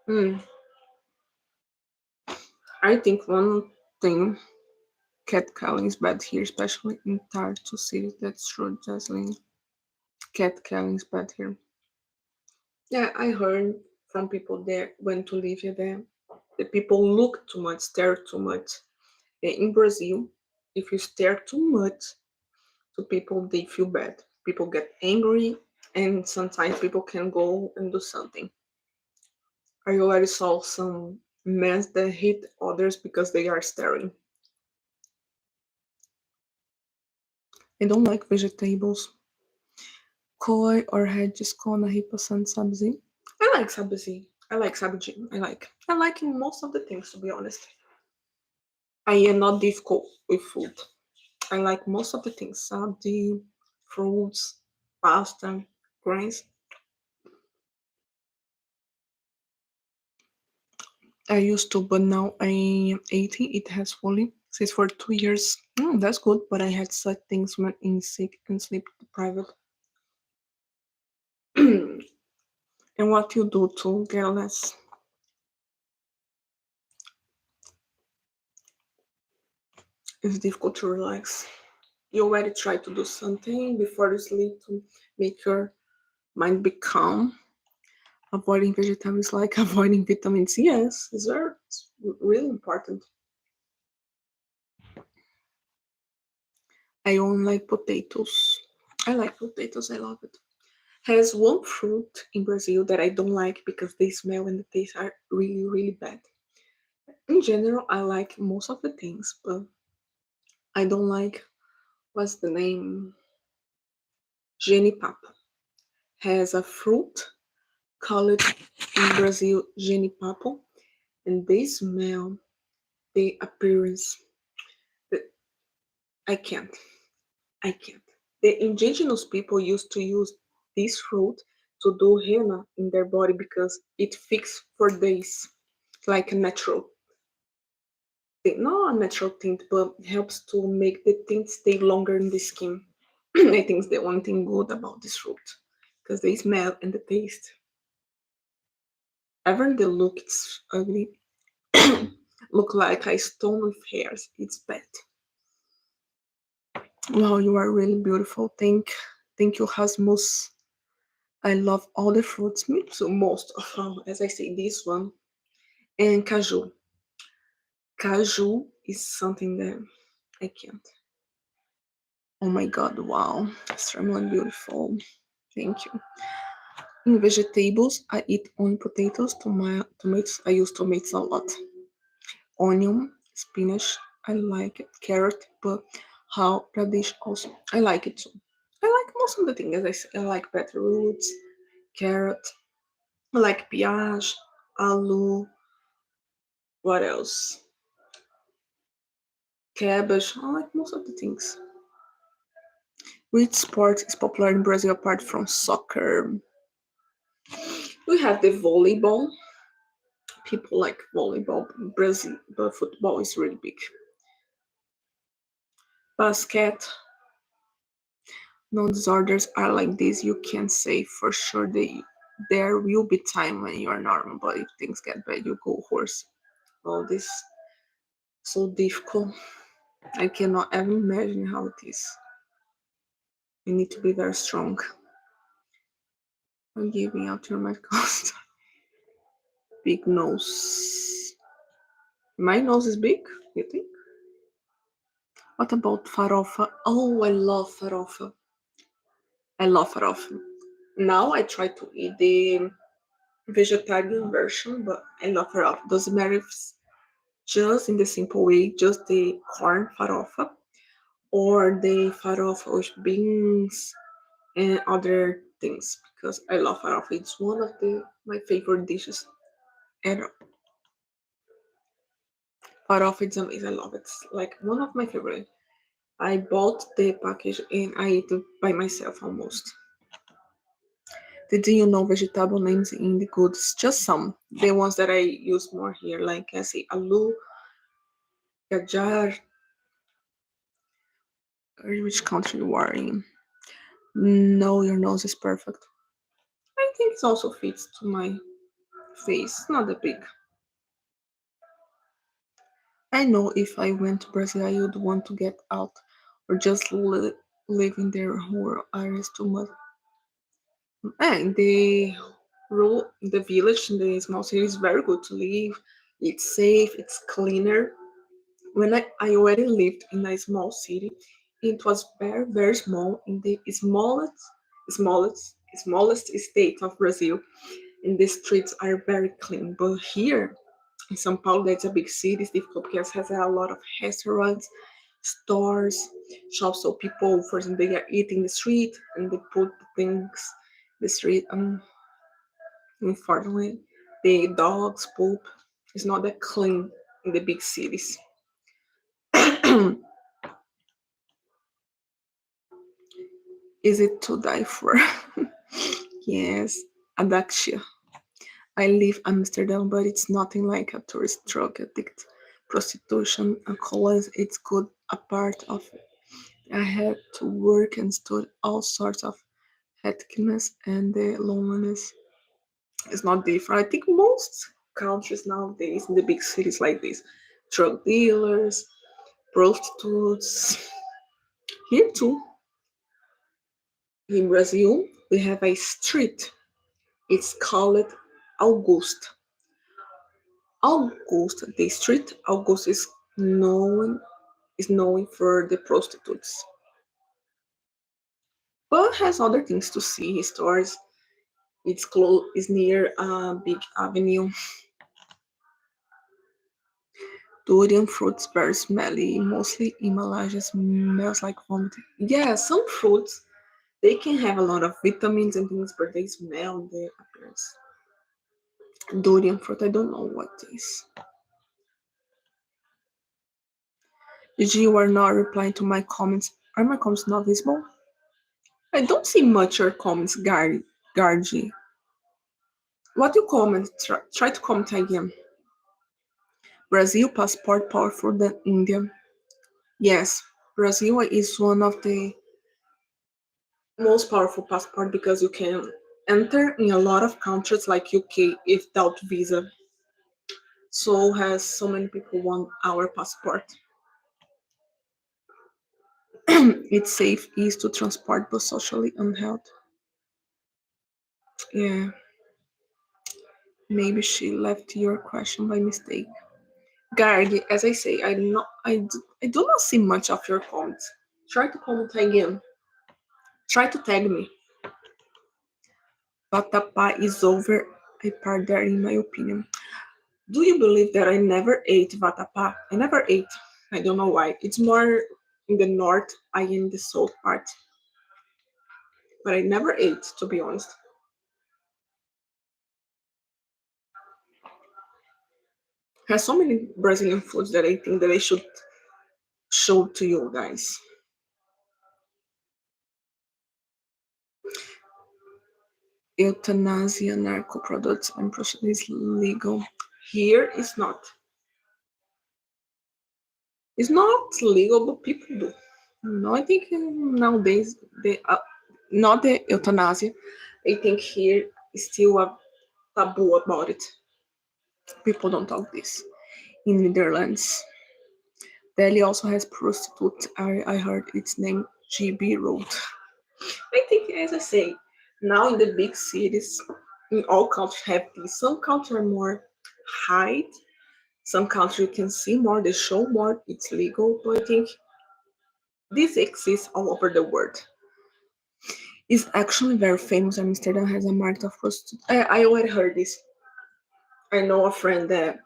Hmm. I think one thing cat calling is bad here, especially in Tartu city. That's true, Jocelyn. Cat calling is bad here. Yeah, I heard from people there when to live here there. The people look too much, stare too much. In Brazil, if you stare too much to people, they feel bad. People get angry, and sometimes people can go and do something. I already saw some men that hit others because they are staring. I don't like vegetables. Koi or radish na ripasan sabzi. I like sabzi. I like sabji. I like most of the things, to be honest. I am not difficult with food. I like most of the things. Sabji, fruits, pasta, grains. I used to, but now I am 80. It has fully since for 2 years. That's good, but I had such things when I'm sick and sleep deprived. And what you do to get less? It's difficult to relax. You already try to do something before you sleep to make your mind be calm. Avoiding vegetables like avoiding vitamin C. Yes, it's really important. I only like potatoes. I like potatoes. I love it. Has one fruit in Brazil that I don't like because they smell and the taste are really, really bad. In general, I like most of the things, but I don't like what's the name? Genipapo. Has a fruit called in Brazil genipapo, and they smell the appearance. That I can't. I can't. The indigenous people used to use this fruit to do henna in their body because it fixed for days, like a natural thing. Not a natural tint, but helps to make the tint stay longer in the skin. I think it's the one thing good about this fruit because they smell and the taste. Even the look, it's ugly. Look like a stone with hairs. It's bad. Wow, you are really beautiful. Thank you, Hasmus. I love all the fruits, me too, most of them. As I say, this one and caju. Caju is something that I can't. Oh my god! Wow, extremely beautiful. Thank you. In vegetables, I eat only potatoes, tomatoes. I use tomatoes a lot. Onion, spinach. I like it. Carrot, but how radish also. I like it too. I like most of the things. As I say, I like beetroots, carrot. I like piage, aloo. What else? Cabbage. I like most of the things. Which sport is popular in Brazil apart from soccer? We have the volleyball. People like volleyball. Brazil, but football is really big. Basket. No disorders are like this. You can say for sure that there will be time when you are normal, but if things get bad, you go horse. All this so difficult. I cannot even imagine how it is. You need to be very strong. I'm giving out your my cost. Big nose. My nose is big, you think? What about farofa? Oh, I love farofa. I love farofa. Now I try to eat the vegetarian version, but I love farofa. Doesn't matter if it's just in the simple way, just the corn farofa, or the farofa with beans and other things, because I love farofa. It's one of the my favorite dishes ever. Farofa is amazing. I love it. It's like one of my favorite. I bought the package and I ate it by myself almost. Did you know vegetable names in the goods? Just some. The ones that I use more here, like I say aloo, gajar. Which country you are in? No, your nose is perfect. I think it also fits to my face. Not that big. I know if I went to Brazil, I would want to get out or just live in their rural areas too much. And the village, in the small city is very good to live. It's safe, it's cleaner. When I already lived in a small city, it was very, very small, in the smallest state of Brazil. And the streets are very clean. But here in São Paulo, that's a big city, it's difficult because it has a lot of restaurants, stores, shops. So people, for example, they are eating in the street and they put things in the street. Unfortunately, the dogs poop. It's not that clean in the big cities. Is it to die for? Yes, Adaxia. I live Amsterdam, but it's nothing like a tourist drug addict. Prostitution, alcoholism, it's good a part of it. I had to work and stood all sorts of hecticness and the loneliness is not different. I think most countries nowadays in the big cities like this, drug dealers, prostitutes. Here too, in Brazil, we have a street. It's called Augusta. August, the street August is known for the prostitutes, but has other things to see. Stores. It's close. It's near a big avenue. Durian fruits very smelly, mostly Himalayas smells like vomit. Yeah, some fruits they can have a lot of vitamins and things, but they smell the appearance. Durian fruit, I don't know what is. Gigi, you are not replying to my comments. Are my comments not visible? I don't see much your comments, Gargi. What you comment? Try to comment again. Brazil passport powerful than India. Yes, Brazil is one of the most powerful passport because you can enter in a lot of countries like UK without visa. So has so many people want our passport. It's safe, easy to transport, but socially unhealthy. Yeah, maybe she left your question by mistake. Gargi, as I say, I do not see much of your comments. Try to comment again. Try to tag me. Vatapá is over a part there, in my opinion. Do you believe that I never ate vatapá? I never ate. I don't know why. It's more in the north, I in the south part. But I never ate, to be honest. There's so many Brazilian foods that I think that I should show to you guys. Euthanasia, narco products, and prostitution is legal. Here it's not. It's not legal, but people do. No, I think nowadays they not the euthanasia. I think here is still a taboo about it. People don't talk this. In Netherlands, Delhi also has prostitute area. I heard its name GB Road. I think, as I say, now in the big cities, in all countries have this. Some countries are more hide. Some countries you can see more, they show more. It's legal, but I think this exists all over the world. It's actually very famous. Amsterdam has a market of prostitutes. I already heard this. I know a friend that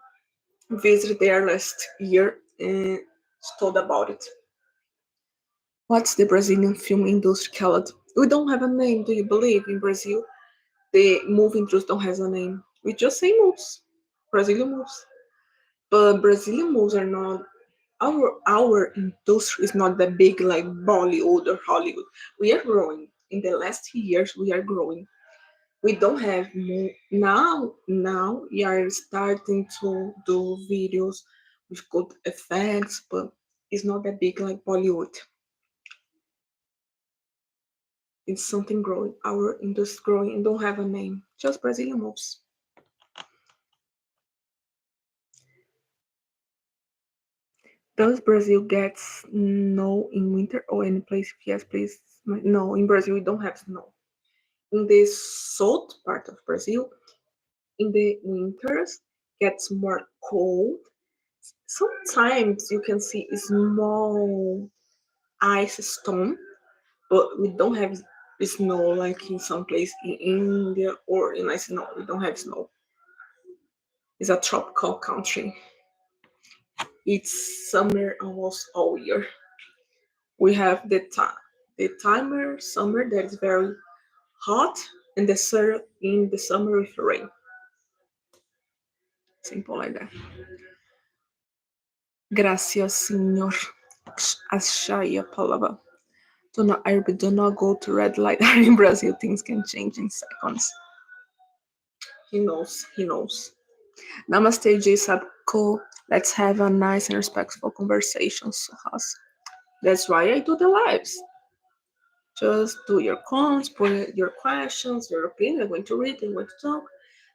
visited there last year and told about it. What's the Brazilian film industry called? We don't have a name. Do you believe in Brazil? The movie industry don't have a name. We just say moves. Brazilian moves. But Brazilian moves are not our industry is not that big like Bollywood or Hollywood. We are growing. In the last years, we are growing. We don't have now we are starting to do videos with good effects, but it's not that big like Bollywood. It's something growing. Our industry growing and don't have a name. Just Brazilian moves. Does Brazil get snow in winter or any place? If yes, please. No, in Brazil we don't have snow. In the south part of Brazil, in the winters, gets more cold. Sometimes you can see a small ice storm, but we don't have snow like in some place in India or in ice snow. We don't have snow. It's a tropical country. It's summer almost all year. We have the timer summer that is very hot, and in the summer with rain. Simple like that. Gracias, senor. Achei a palavra. Do not go to red light. In Brazil, things can change in seconds. He knows. He knows. Namaste, J Sabko. Let's have a nice and respectful conversation, Suhas. That's why I do the lives. Just do your comments, put your questions, your opinion. I'm going to read, I'm going to talk.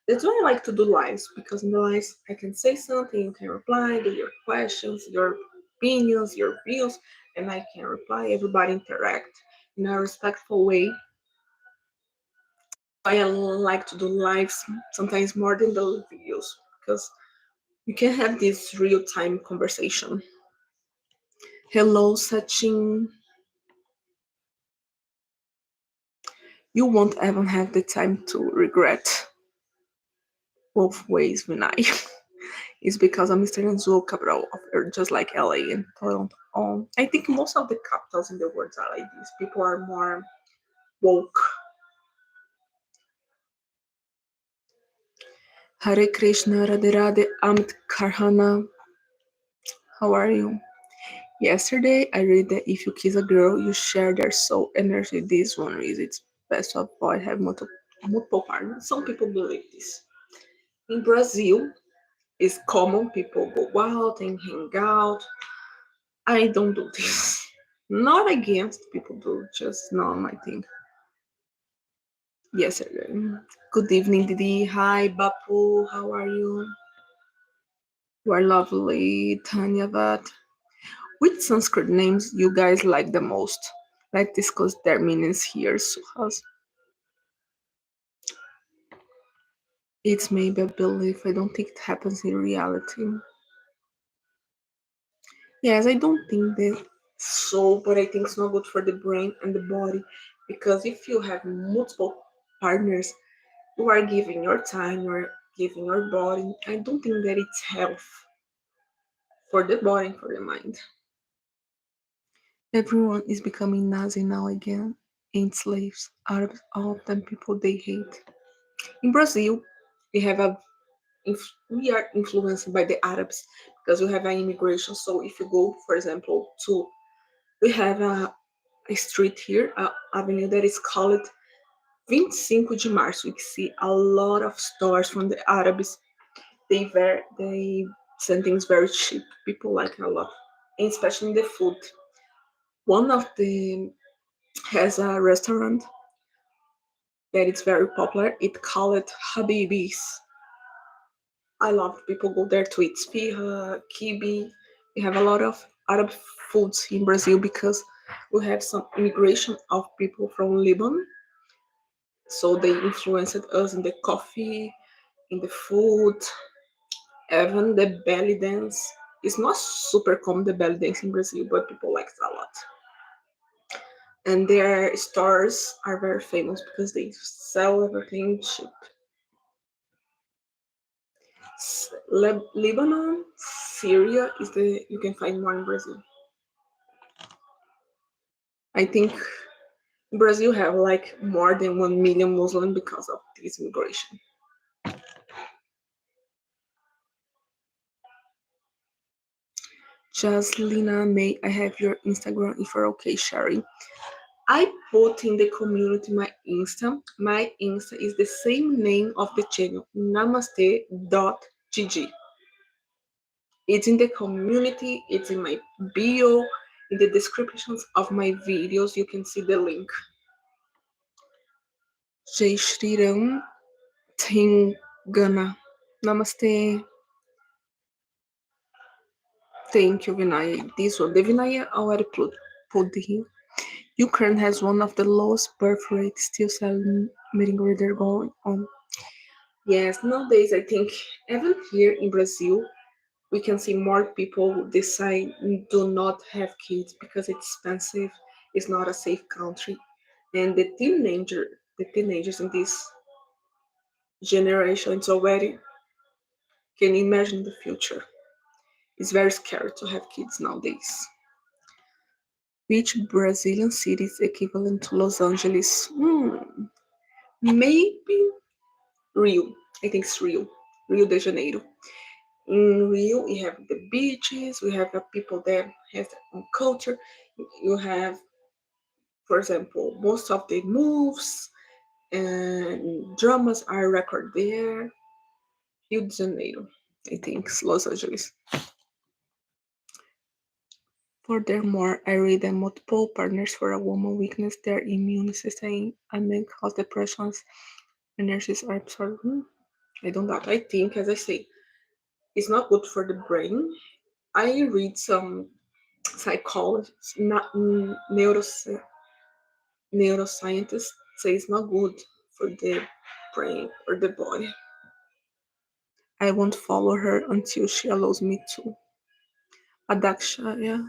That's why I like to do lives, because in the lives I can say something, you can reply, do your questions, your opinions, your views, and I can reply. Everybody interact in a respectful way. I like to do lives sometimes more than the videos, because you can have this real time conversation. Hello, Sachin. You won't even have the time to regret both ways, Vinay. It's because Amsterdam is so capital of Earth, just like LA and Toronto. I think most of the capitals in the world are like this. People are more woke. Hare Krishna, Radhe Radhe, Amit Karhana. How are you? Yesterday, I read that if you kiss a girl, you share their soul energy. This one is it's best to avoid have multiple partners. Some people believe this. In Brazil, it's common people go out and hang out. I don't do this. Not against people do, just not my thing. Yesterday. Good evening, Didi. Hi, Bapu. How are you? You are lovely, Tanyavat. Which Sanskrit names you guys like the most? Let's discuss their meanings here, Suhas. It's maybe a belief. I don't think it happens in reality. Yes, I don't think that so, but I think it's not good for the brain and the body, because if you have multiple partners, you are giving your time, you are giving your body. I don't think that it's health for the body and for the mind. Everyone is becoming Nazi now again. Ain't slaves. Arabs, all of them people they hate. In Brazil, we have a we are influenced by the Arabs because we have an immigration. So if you go, for example, to we have a street here, a avenue that is called 25 de Março. We see a lot of stores from the Arabs. They send things very cheap. People like it a lot, and especially in the food. One of the has a restaurant that is very popular. It called Habibis. I love people go there to eat esfirra, kibe. We have a lot of Arab foods in Brazil because we have some immigration of people from Lebanon. So they influenced us in the coffee, in the food, even the belly dance. It's not super common the belly dance in Brazil, but people like it a lot. And their stores are very famous because they sell everything cheap. Lebanon, Syria is the you can find more in Brazil. I think Brazil have like more than 1 million Muslims because of this migration. Jaslina, may I have your Instagram if you're okay sharing? I put in the community my Insta. My Insta is the same name of the channel, namaste.gg. It's in the community, it's in my bio, in the descriptions of my videos, you can see the link. Jai Shri Ram Thingana. Namaste. Thank you, Vinaya. This one, the Vinaya already put here. Ukraine has one of the lowest birth rates, still celebrating where they're going on. Yes, nowadays I think even here in Brazil, we can see more people who decide do not have kids because it's expensive, it's not a safe country, and the teenagers in this generation, it's already can imagine the future. It's very scary to have kids nowadays. Which Brazilian city is equivalent to Los Angeles? Maybe Rio. I think it's Rio. Rio de Janeiro. In Rio, we have the beaches, we have the people that have their own culture. You have, for example, most of the moves and dramas are recorded there. Rio de Janeiro, I think, it's Los Angeles. Furthermore, I read that multiple partners for a woman weakness their immune system and may cause depressions and nurses are absorbed. I don't know. I think, as I say, it's not good for the brain. I read some psychologists, not neuroscientists say it's not good for the brain or the body. I won't follow her until she allows me to. Adaksha, yeah.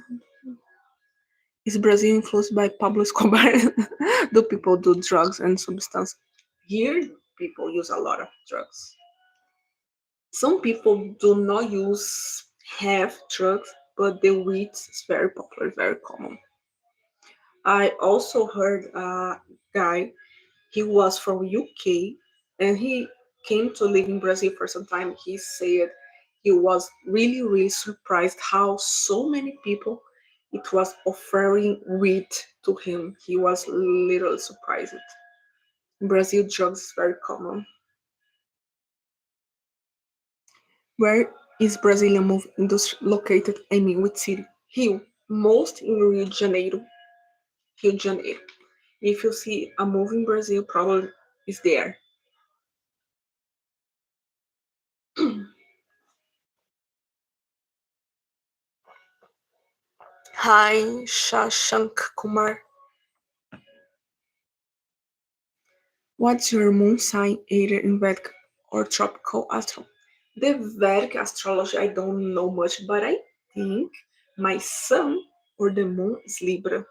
Is Brazil influenced by Pablo Escobar? Do people do drugs and substance? Here, people use a lot of drugs. Some people do not use have drugs, but the weed is very popular, very common. I also heard a guy, he was from UK and he came to live in Brazil for some time. He said he was really, really surprised how so many people it was offering weed to him. He was literally surprised. In Brazil, drugs is very common. Where is Brazilian movie industry located? I mean, which city? Rio. Most in Rio de Janeiro. Rio de Janeiro. If you see a movie in Brazil, probably is there. Hi, Shashank Kumar. What's your moon sign, either in Vedic or tropical astro? The Vedic astrology, I don't know much, but I think my sun or the moon is Libra.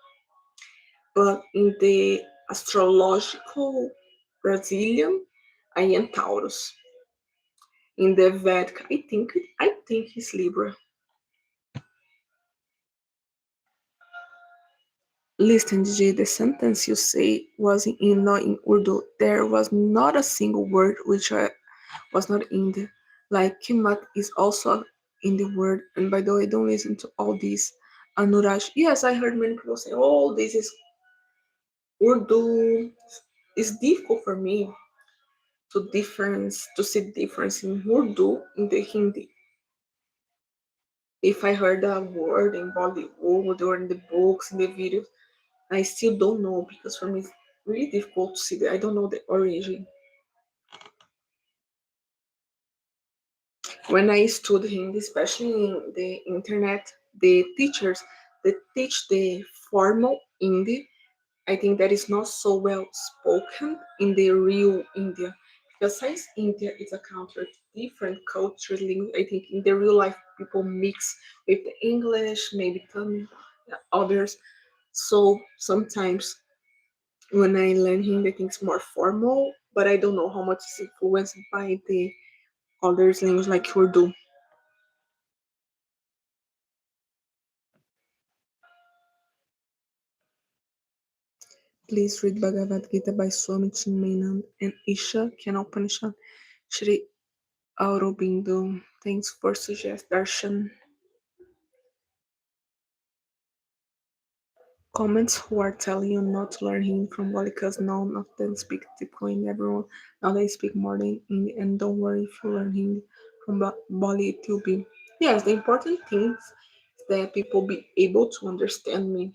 But in the astrological Brazilian, I am Taurus. In the Vedic, I think it's Libra. Listen, Gigi, the sentence you say was in not in Urdu. There was not a single word which was not in the like Kimat is also in the word. And by the way, don't listen to all these Anuraj. Yes, I heard many people say, "Oh, this is Urdu." It's difficult for me to see difference in Urdu in the Hindi. If I heard a word in Bollywood or in the books, in the videos, I still don't know because for me it's really difficult to see that I don't know the origin. When I studied Hindi, especially in the internet, the teachers that teach the formal Hindi, I think that is not so well spoken in the real India. Because since India is a country with different cultures, I think in the real life people mix with the English, maybe Tamil, others. So sometimes when I learn Hindi, I think it's more formal, but I don't know how much is influenced by the other language like Urdu. Please read Bhagavad Gita by Swami Chinmayanand and Isha Upanishad Shri Aurobindo. Thanks for suggest Darshan. Comments who are telling you not to learn Hindi from Bali because none of them speak Tipuan. Everyone now they speak more than Hindi, and don't worry if you learn Hindi from Bali, it will be. Yes, the important thing is that people be able to understand me.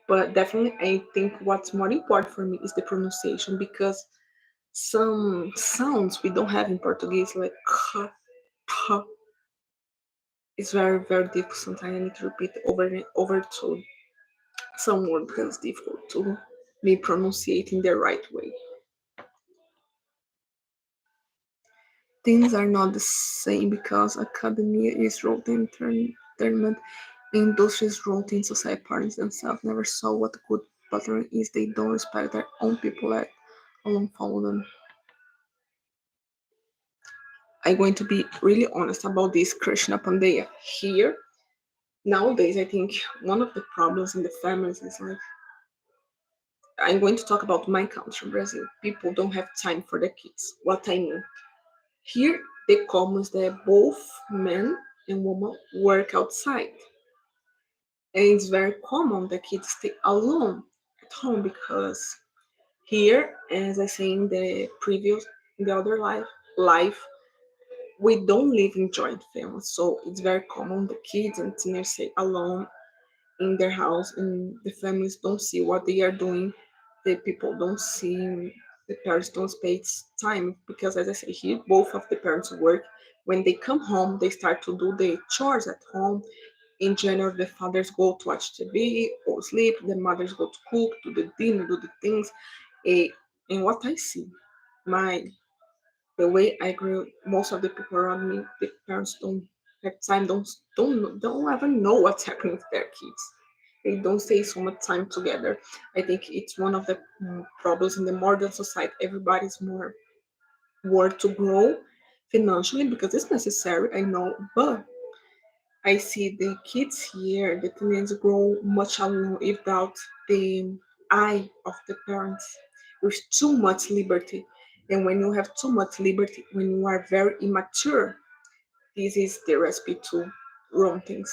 But definitely, I think what's more important for me is the pronunciation because some sounds we don't have in Portuguese, like k, p. It's very, very difficult. Sometimes I need to repeat over and over to some word because it's difficult to be pronunciating the right way. Things are not the same because academia is routine tournament, industries routine society parents themselves never saw what a good pattern is. They don't respect their own people let alone follow them. I'm going to be really honest about this Krishna Pandya here. Nowadays, I think one of the problems in the families is like I'm going to talk about my country, Brazil. People don't have time for their kids. What I mean here, the common is that both men and women work outside, and it's very common that kids stay alone at home because here, as I say in the previous, in the other life, we don't live in joint families, so it's very common the kids and teenagers stay alone in their house and the families don't see what they are doing, the people don't see, the parents don't spend time because as I say here both of the parents work. When they come home they start to do the chores at home. In general the fathers go to watch TV or sleep, the mothers go to cook, do the dinner, do the things. Eh, and what I see, my the way I grew, most of the people around me, the parents don't have time, don't even know what's happening with their kids. They don't stay so much time together. I think it's one of the problems in the modern society. Everybody's more work to grow financially because it's necessary, I know, but I see the kids here, the teenagers grow much alone without the eye of the parents. With too much liberty. And when you have too much liberty, when you are very immature, this is the recipe to wrong things.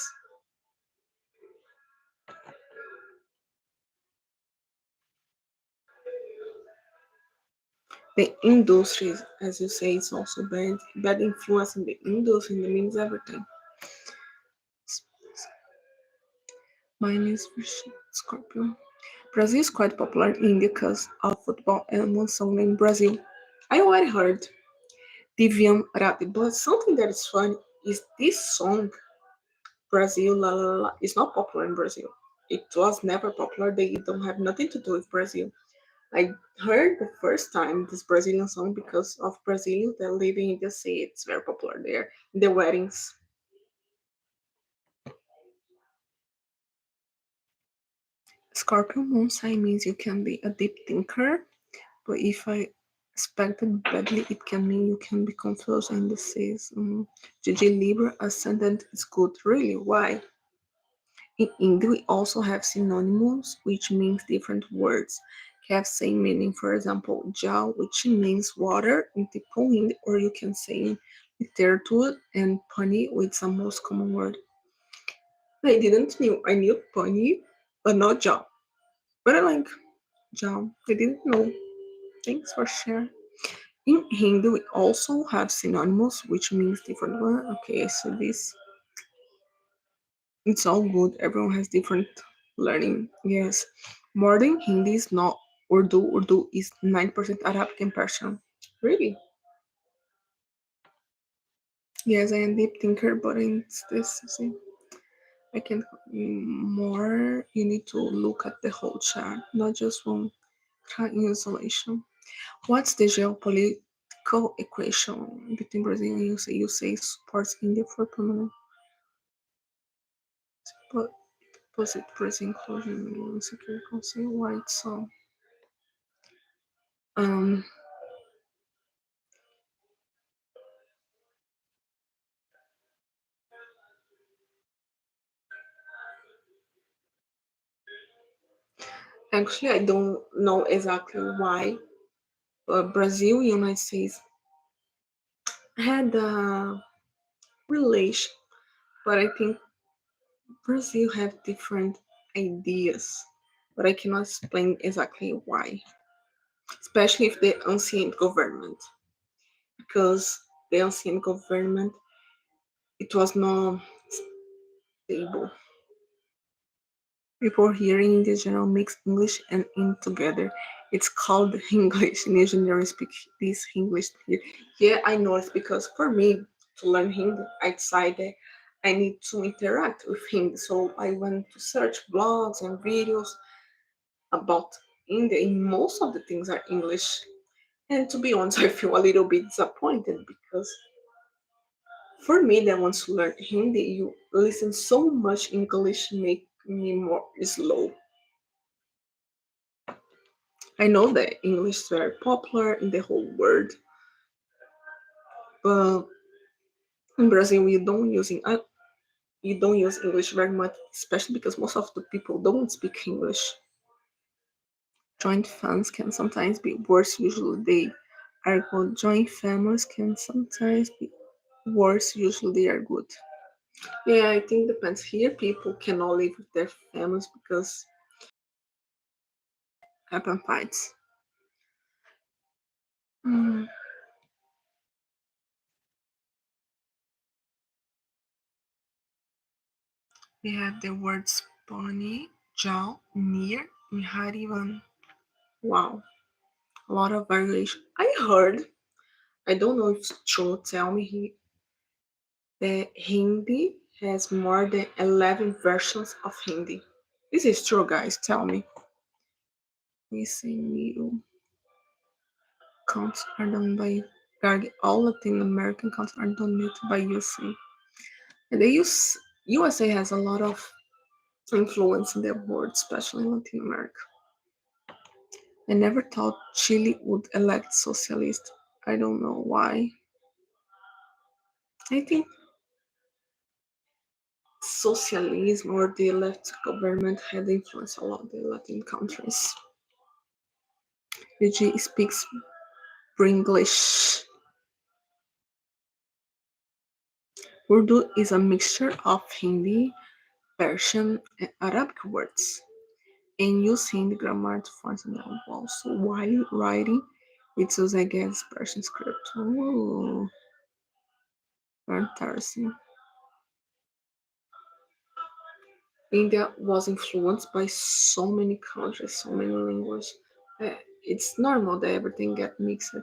The industry, as you say, is also bad. Bad influence in the industry means everything. Mine is Scorpio. Brazil is quite popular in India because of football and one song named Brazil. I already heard Diviam Rati, but something that is funny is this song, Brazil La La La, is not popular in Brazil. It was never popular. They don't have nothing to do with Brazil. I heard the first time this Brazilian song because of Brazilians that live in India say it's very popular there in the weddings. Scorpio moon sign means you can be a deep thinker, but if I expected badly, it can mean you can be confused and indecisive. Jiji Libra ascendant is good, really? Why? In English, we also have synonyms, which means different words have same meaning. For example, jal, which means water in tipo Hindi, or you can say literature, and pani, which is the most common word. I didn't knew. I knew pani, but not jal. But I like jal. I didn't know. Thanks for sharing. In Hindi, we also have synonyms, which means different word. Okay, so this it's all good. Everyone has different learning. Yes. Modern Hindi is not Urdu. Urdu is 9% Arabic and Persian. Really? Yes, I am deep thinker, but it's this. See, I can more. You need to look at the whole chart, not just one in isolation. What's the geopolitical equation between Brazil and USA? USA supports India for permanent, but opposite Brazil inclusion security council. Why it's so? Um, Actually, I don't know exactly why. Brazil, United States had a relation, but I think Brazil have different ideas, but I cannot explain exactly why. Especially if the ancient government, because the ancient government it was not stable. People here in the general mix English and in together. It's called English. In engineering speak this English here. Yeah, I know it's because for me to learn Hindi, I decided I need to interact with him. So I went to search blogs and videos about India, and most of the things are English. And to be honest, I feel a little bit disappointed because for me that wants to learn Hindi, you listen so much English make me more slow. I know that English is very popular in the whole world, but in Brazil you don't use English very much, especially because most of the people don't speak English. Joint families can sometimes be worse. Usually they are good. Joint families can sometimes be worse. Usually they are good. Yeah, I think depends. Here, people cannot live with their families because happen fights. Mm. We have the words pony, jaw, near, and harivan. Wow, a lot of variation. I heard, I don't know if it's true, tell me that Hindi has more than 11 versions of Hindi. This is true, guys, tell me. Missing middle counts are done by Gargi. All Latin American counts are dominated by USA. And they use USA has a lot of influence in their world, especially in Latin America. I never thought Chile would elect socialist. I don't know why. I think socialism or the left government had influenced a lot of the Latin countries. Jiji speaks Bringlish. Urdu is a mixture of Hindi, Persian, and Arabic words, and use Hindi grammar to form them also while writing. It uses against Persian script. Oh, very interesting. India was influenced by so many countries, so many languages. It's normal that everything get mixed.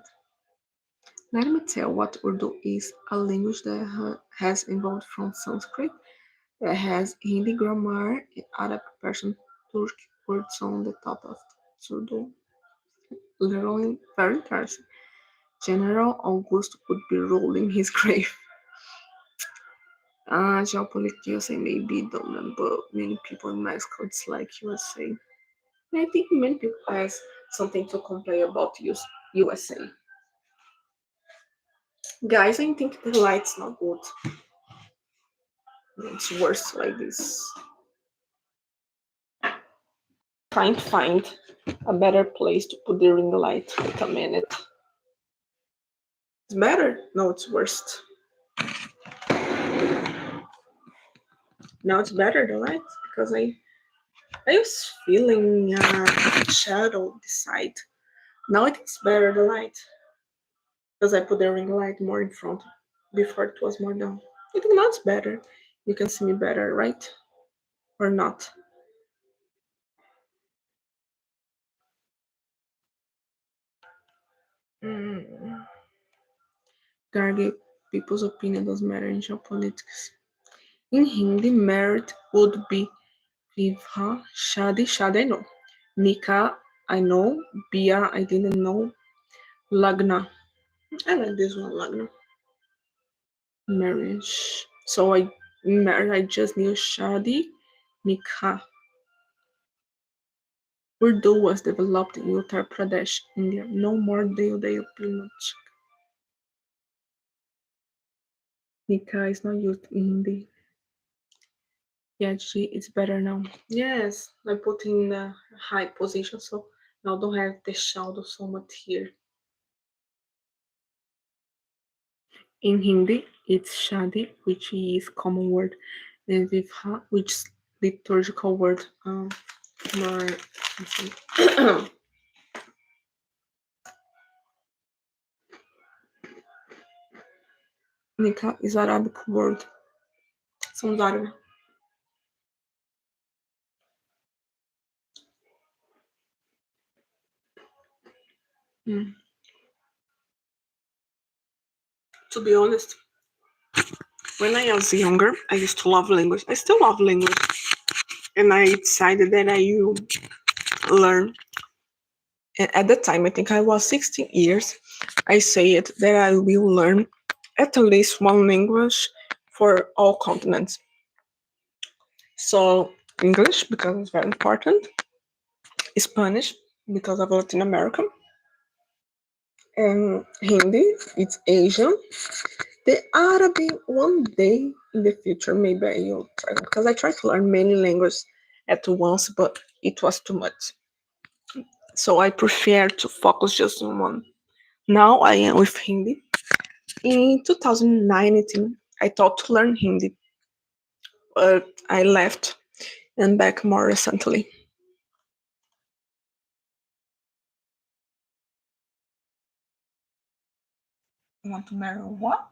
Let me tell what Urdu is, a language that has evolved from Sanskrit, that has Hindi grammar, Arabic, Persian, Turkic words on the top of Urdu. Literally very interesting. General August would be rolling his grave. Geopolitics USA may be dominant, but many people in Mexico dislike USA. And I think many people has something to complain about USA. Guys, I think the light's not good. It's worse like this. Trying to find a better place to put the ring light. Wait a minute. It's better? No, it's worse. Now it's better the light because I was feeling shadow this side. Now I think it's better the light because I put the ring light more in front. Before it was more down. I think now it's better. You can see me better, right? Or not? Mm. Gargi, people's opinion does matter in geopolitics. In Hindi, merit would be Vivha, Shadi, Shadi I know. Nika, I know. Bia, I didn't know. Lagna. I like this one, Lagna. Marriage. So I just knew Shadi, Nikah. Urdu was developed in Uttar Pradesh, India. No more Deodayo Pinach. Nikah is not used in Hindi. Yeah, she is better now. Yes, I put in a high position, so now don't have the shadow so much here. In Hindi, it's shadi, which is common word, and vivha, which is liturgical word. More, Nikah is Arabic word. Sounds Arabic. Mm. To be honest, When I was younger, I used to love language. I still love language. And I decided that I will learn. And at the time, I think I was 16 years, I said that I will learn at least one language for all continents. So, English, because it's very important, Spanish, because of Latin America, and Hindi, it's Asian. The Arabic, one day in the future, maybe I will try, because I tried to learn many languages at once, but it was too much. So I prefer to focus just on one. Now I am with Hindi. In 2019, I thought to learn Hindi, but I left and back more recently. You want to marry what?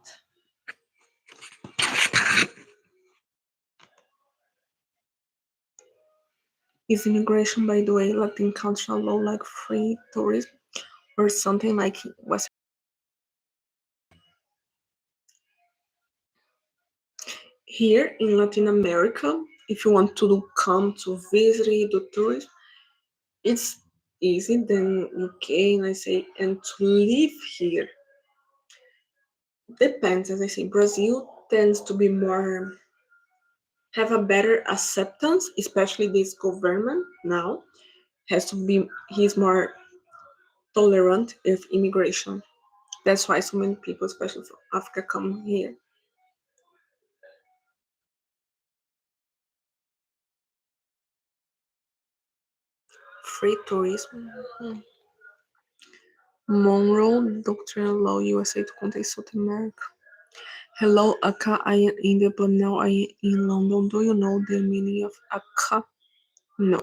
Is immigration, by the way, Latin cultural law like free tourism or something like West? Here in Latin America, if you want to come to visit, do tourism, it's easy than UK, and I say, and to live here depends. As I say, Brazil tends to be more have a better acceptance, especially this government now has to be he's more tolerant of immigration. That's why so many people, especially from Africa, come here. Free tourism. Monroe, Doctoral Law, USA to contain South America. Hello, Akka. I am India, but now I am in London. Do you know the meaning of Akka? No.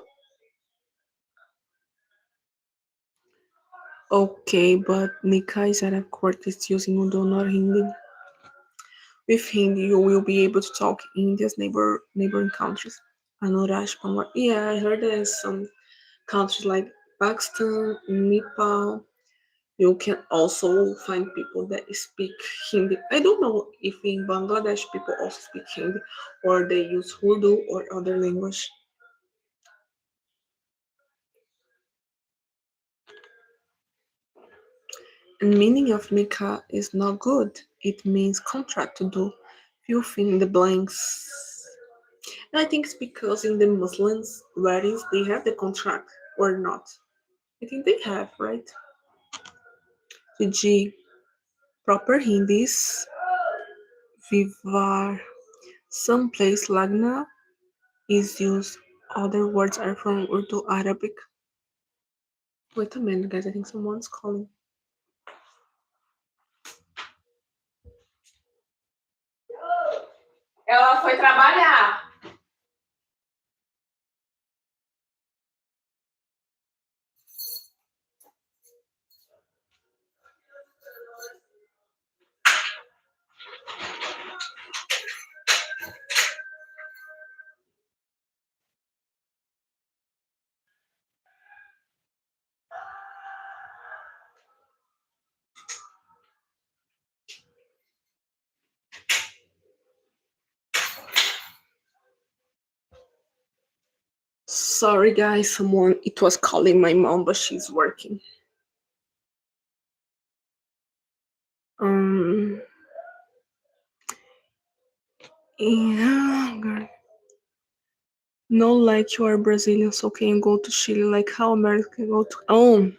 Okay, but Nika is at a court is using Urdu, not Hindi. With Hindi, you will be able to talk India's neighboring countries. Anuraj Pamar. Yeah, I heard there's some countries like Pakistan, Nepal. You can also find people that speak Hindi. I don't know if in Bangladesh people also speak Hindi or they use Urdu or other language. And meaning of nikah is not good. It means contract to do. Fill in the blanks. And I think it's because in the Muslims weddings they have the contract or not. I think they have, right? Jiji. Proper Hindis. Vivar. Some place lagna is used. Other words are from Urdu Arabic. Wait a minute, guys. I think someone's calling. Ela foi trabalhar. Sorry, guys. Someone. It was calling my mom, but she's working. Um. Yeah. No, like you are Brazilian, so can you go to Chile? Like how America can go to? Oh,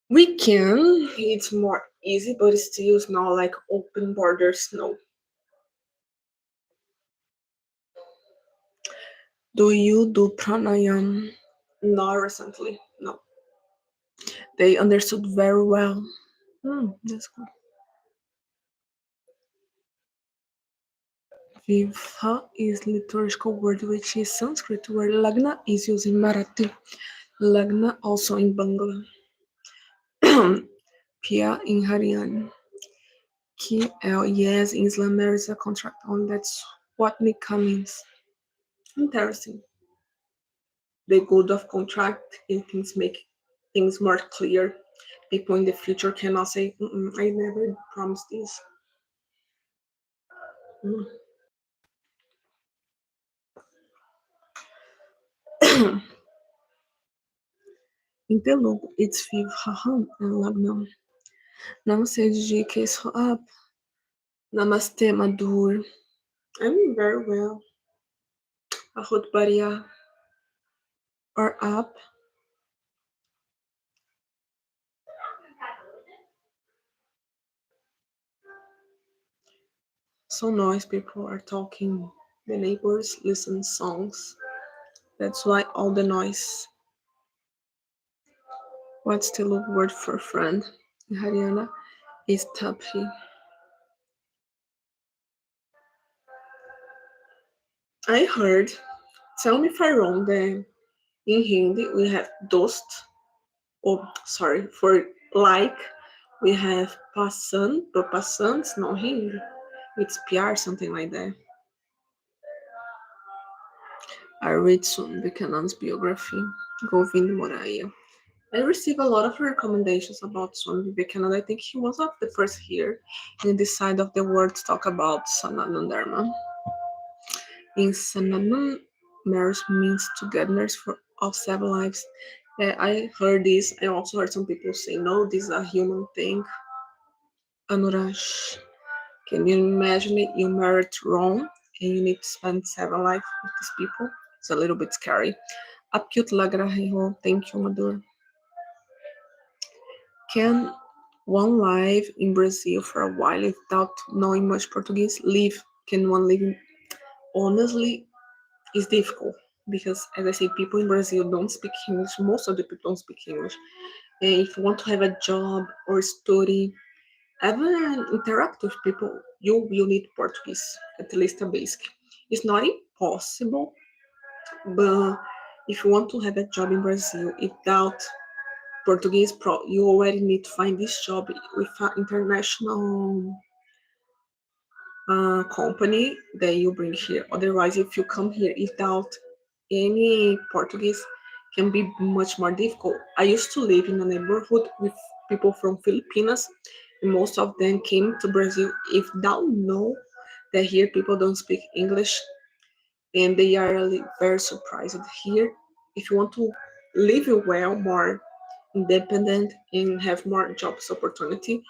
we can. It's more easy, but it's still not like open borders. No. Do you do pranayam? Not recently. No. They understood very well. That's good. Viva is liturgical word which is Sanskrit word. Lagna is used in Marathi. Lagna also in Bangla. Pia in Haryana. KL, yes, in Islam there is a contract on that's what nikah means. Interesting. The good of contract and things make things more clear. People in the future cannot say, I never promised this. Mm. Em Telugu, it's fiv haham and lagnam. Não sei de que isso up. Namaste Madur. I'm very well. Ahod Baria are up. So noise people are talking. The neighbors listen songs. That's why all the noise. What's the word for friend? In Haryana is taphi. I heard, tell me if I'm wrong, that in Hindi we have dost, or sorry, for like, we have passan, but passans no Hindi. It's PR, something like that. I read soon Buchanan's biography, Govind Moraya. I received a lot of recommendations about Swami Vivekananda. I think he was of the first here in this side of the world to talk about Sanatana Dharma. In Sanatana, marriage means togetherness for of seven lives. I heard this. I also heard some people say, no, this is a human thing. Anuraj, can you imagine it? You married wrong and you need to spend seven lives with these people? It's a little bit scary. Up cute lag rahe ho. Thank you, Madhur. Can one live in Brazil for a while without knowing much Portuguese? Live? Can one live? Honestly, it's difficult because, as I say, people in Brazil don't speak English. Most of the people don't speak English. And if you want to have a job or study, even interact with people, you will need Portuguese, at least a basic. It's not impossible, but if you want to have a job in Brazil without Portuguese, you already need to find this job with an international company that you bring here. Otherwise, if you come here without any Portuguese, can be much more difficult. I used to live in a neighborhood with people from Filipinas, and most of them came to Brazil if they know that here people don't speak English, and they are really very surprised here. If you want to live well, more independent, and have more jobs opportunity,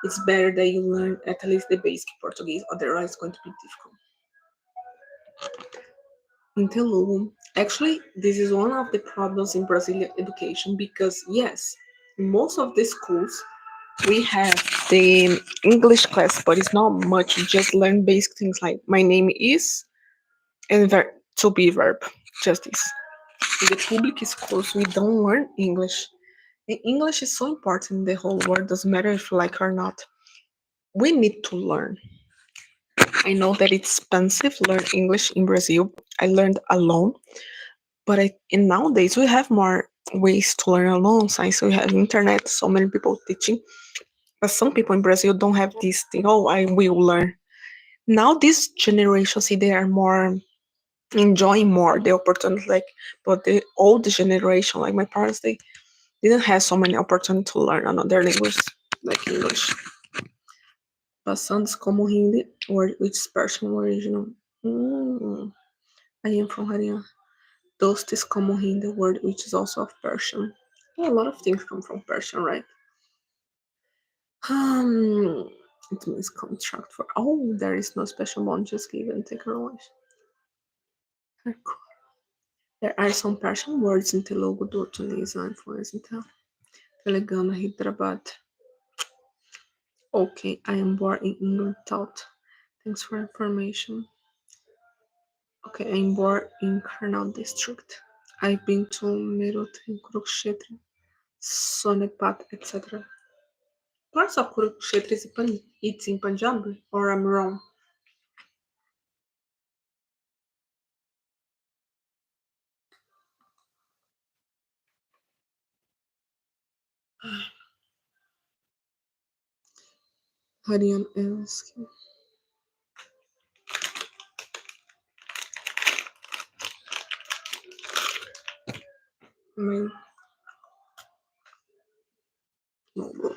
it's better that you learn at least the basic Portuguese, otherwise it's going to be difficult. In Telugu, actually, this is one of the problems in Brazilian education because, yes, in most of the schools, we have the English class, but it's not much. You just learn basic things like my name is and to be verb, just this. In the public schools, we don't learn English. And English is so important in the whole world, doesn't matter if you like or not. We need to learn. I know that it's expensive to learn English in Brazil. I learned alone, but and nowadays we have more ways to learn alone. Since we have internet, so many people teaching. But some people in Brazil don't have this thing. Oh, I will learn. Now this generation, see, they are more enjoying more the opportunity. Like, but the old generation, like my parents, they didn't have so many opportunities to learn another language like English. Passando como Hindi, word which is Persian original. Mm, I am from Haryana. Dost is como Hindi, word which is also of Persian. Yeah, a lot of things come from Persian, right? Um, it means contract for. Oh, there is no special bond, just give and take knowledge. There are some Persian words in Telugu due to Lisa influence in Telangana, Hyderabad. Okay, I am born in England. Thought. Thanks for information. Okay, I'm born in Karnal district. I've been to Meerut and Kurukshetra, Sonipat, etc. Parts of Kurukshetra is it's in Punjab, or I'm wrong. Harian ask. My no, bro.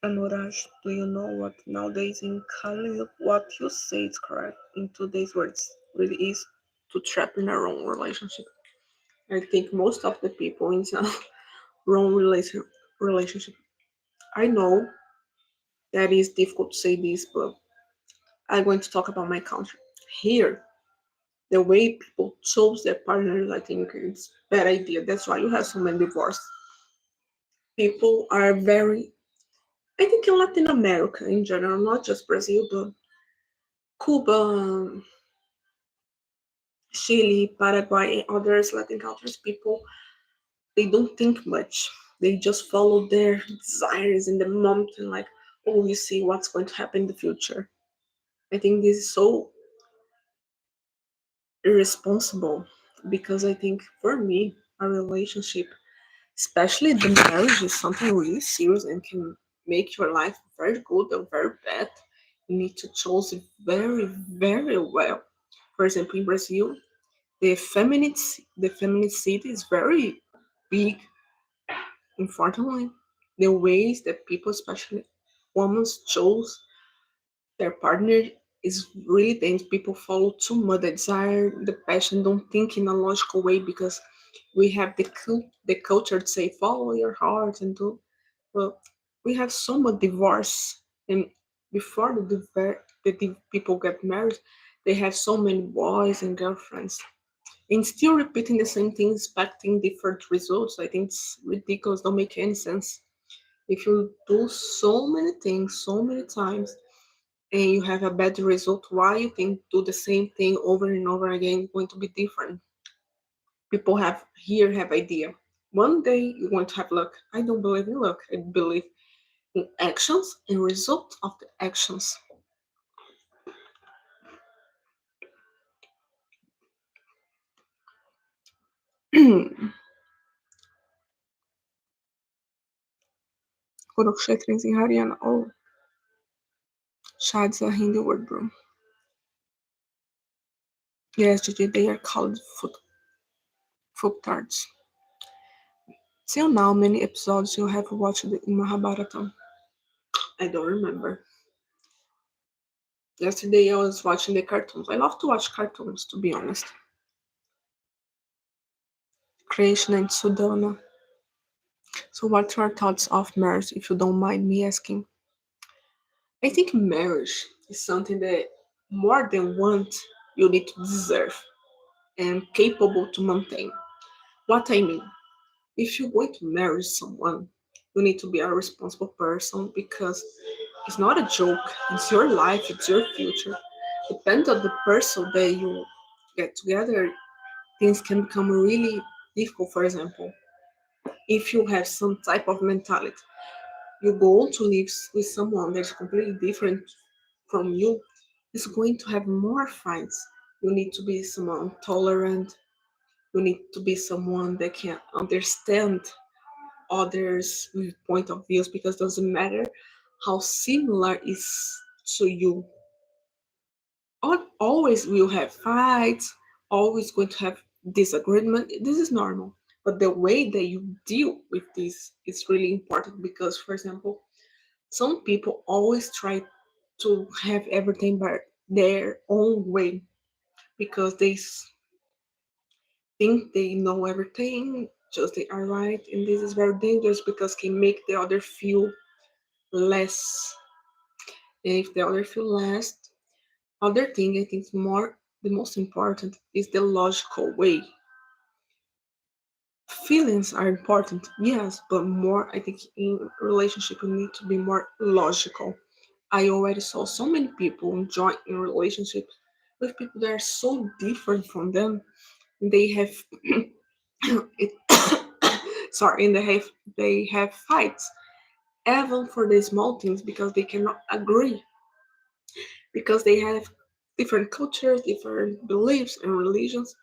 Anuraj, do you know what nowadays in Kali, what you say is correct in today's words really is to trap in a wrong relationship. I think most of the people in some wrong relationship. I know that is difficult to say this, but I'm going to talk about my country. Here, the way people chose their partners, I think it's a bad idea. That's why you have so many divorces. People are very, I think in Latin America in general, not just Brazil, but Cuba, Chile, Paraguay, and others Latin countries, people, they don't think much. They just follow their desires in the moment and like, oh, you see what's going to happen in the future. I think this is so irresponsible because I think for me, a relationship, especially the marriage, is something really serious and can make your life very good or very bad. You need to choose it very, very well. For example, in Brazil, the feminicide is very big. Unfortunately, the ways that people, especially women, chose their partner is really dangerous. People follow too much the desire, the passion, don't think in a logical way because we have the culture to say follow your heart and do. Well, we have so much divorce, and before the people get married, they have so many boys and girlfriends, and still repeating the same thing, expecting different results. I think it's ridiculous. Don't make any sense. If you do so many things so many times and you have a bad result, why you think do the same thing over and over again going to be different? People have idea. One day you're going to have luck. I don't believe in luck. I believe in actions and result of the actions. Kurukshetra is in Haryana. Oh, Shad's a Hindi word, bro. Yes, Gigi, they are called folk tarts. Till now, many episodes you have watched in Mahabharata. I don't remember. Yesterday I was watching the cartoons. I love to watch cartoons, to be honest. Krishna and Sudana. So, what are your thoughts of marriage, if you don't mind me asking? I think marriage is something that more than want you need to deserve and capable to maintain. What I mean, if you're going to marry someone, you need to be a responsible person because it's not a joke. It's your life, it's your future. Depends on the person that you get together, things can become really difficult. For example, if you have some type of mentality, you go to live with someone that's completely different from you, it's going to have more fights. You need to be someone tolerant. You need to be someone that can understand others with point of views because it doesn't matter how similar is to you. Always will have fights, always going to have disagreement. This is normal. But the way that you deal with this is really important because, for example, some people always try to have everything by their own way because think they know everything, just they are right, and this is very dangerous because can make the other feel less. And if the other feel less, other thing I think more the most important is the logical way. Feelings are important, yes, but more I think in relationship you need to be more logical. I already saw so many people join in relationships with people that are so different from them. They have it, sorry, and they have fights even for the small things because they cannot agree because they have different cultures, different beliefs and religions,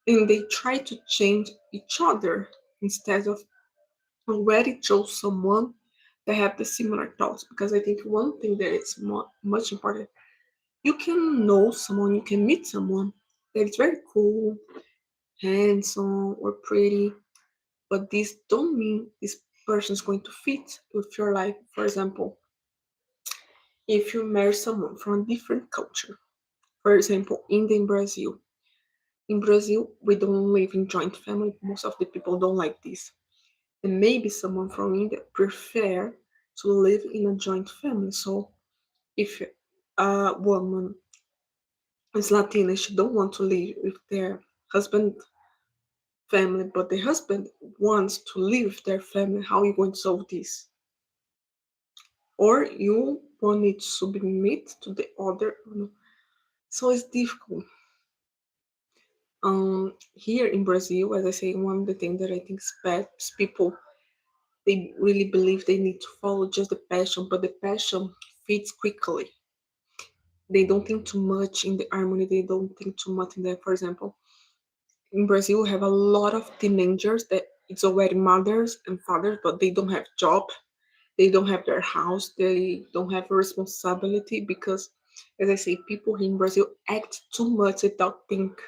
and they try to change each other instead of already chose someone that have the similar thoughts. Because I think one thing that is much important, you can know someone, you can meet someone that is very cool, handsome, or pretty, but this don't mean this. person is going to fit with your life. For example, if you marry someone from a different culture, for example, India and Brazil. In Brazil, we don't live in joint family. Most of the people don't like this. And maybe someone from India prefer to live in a joint family. So if a woman is Latina, she don't want to live with their husband family, but the husband wants to live with their family. How are you going to solve this? Or you want it to submit to the other. So it's difficult. Here in Brazil, as I say, one of the things that I think is bad is people, they really believe they need to follow just the passion, but the passion fades quickly. They don't think too much in the harmony. They don't think too much in that. For example, in Brazil, we have a lot of teenagers that it's already mothers and fathers, but they don't have job. They don't have their house. They don't have a responsibility because, as I say, people here in Brazil act too much without think,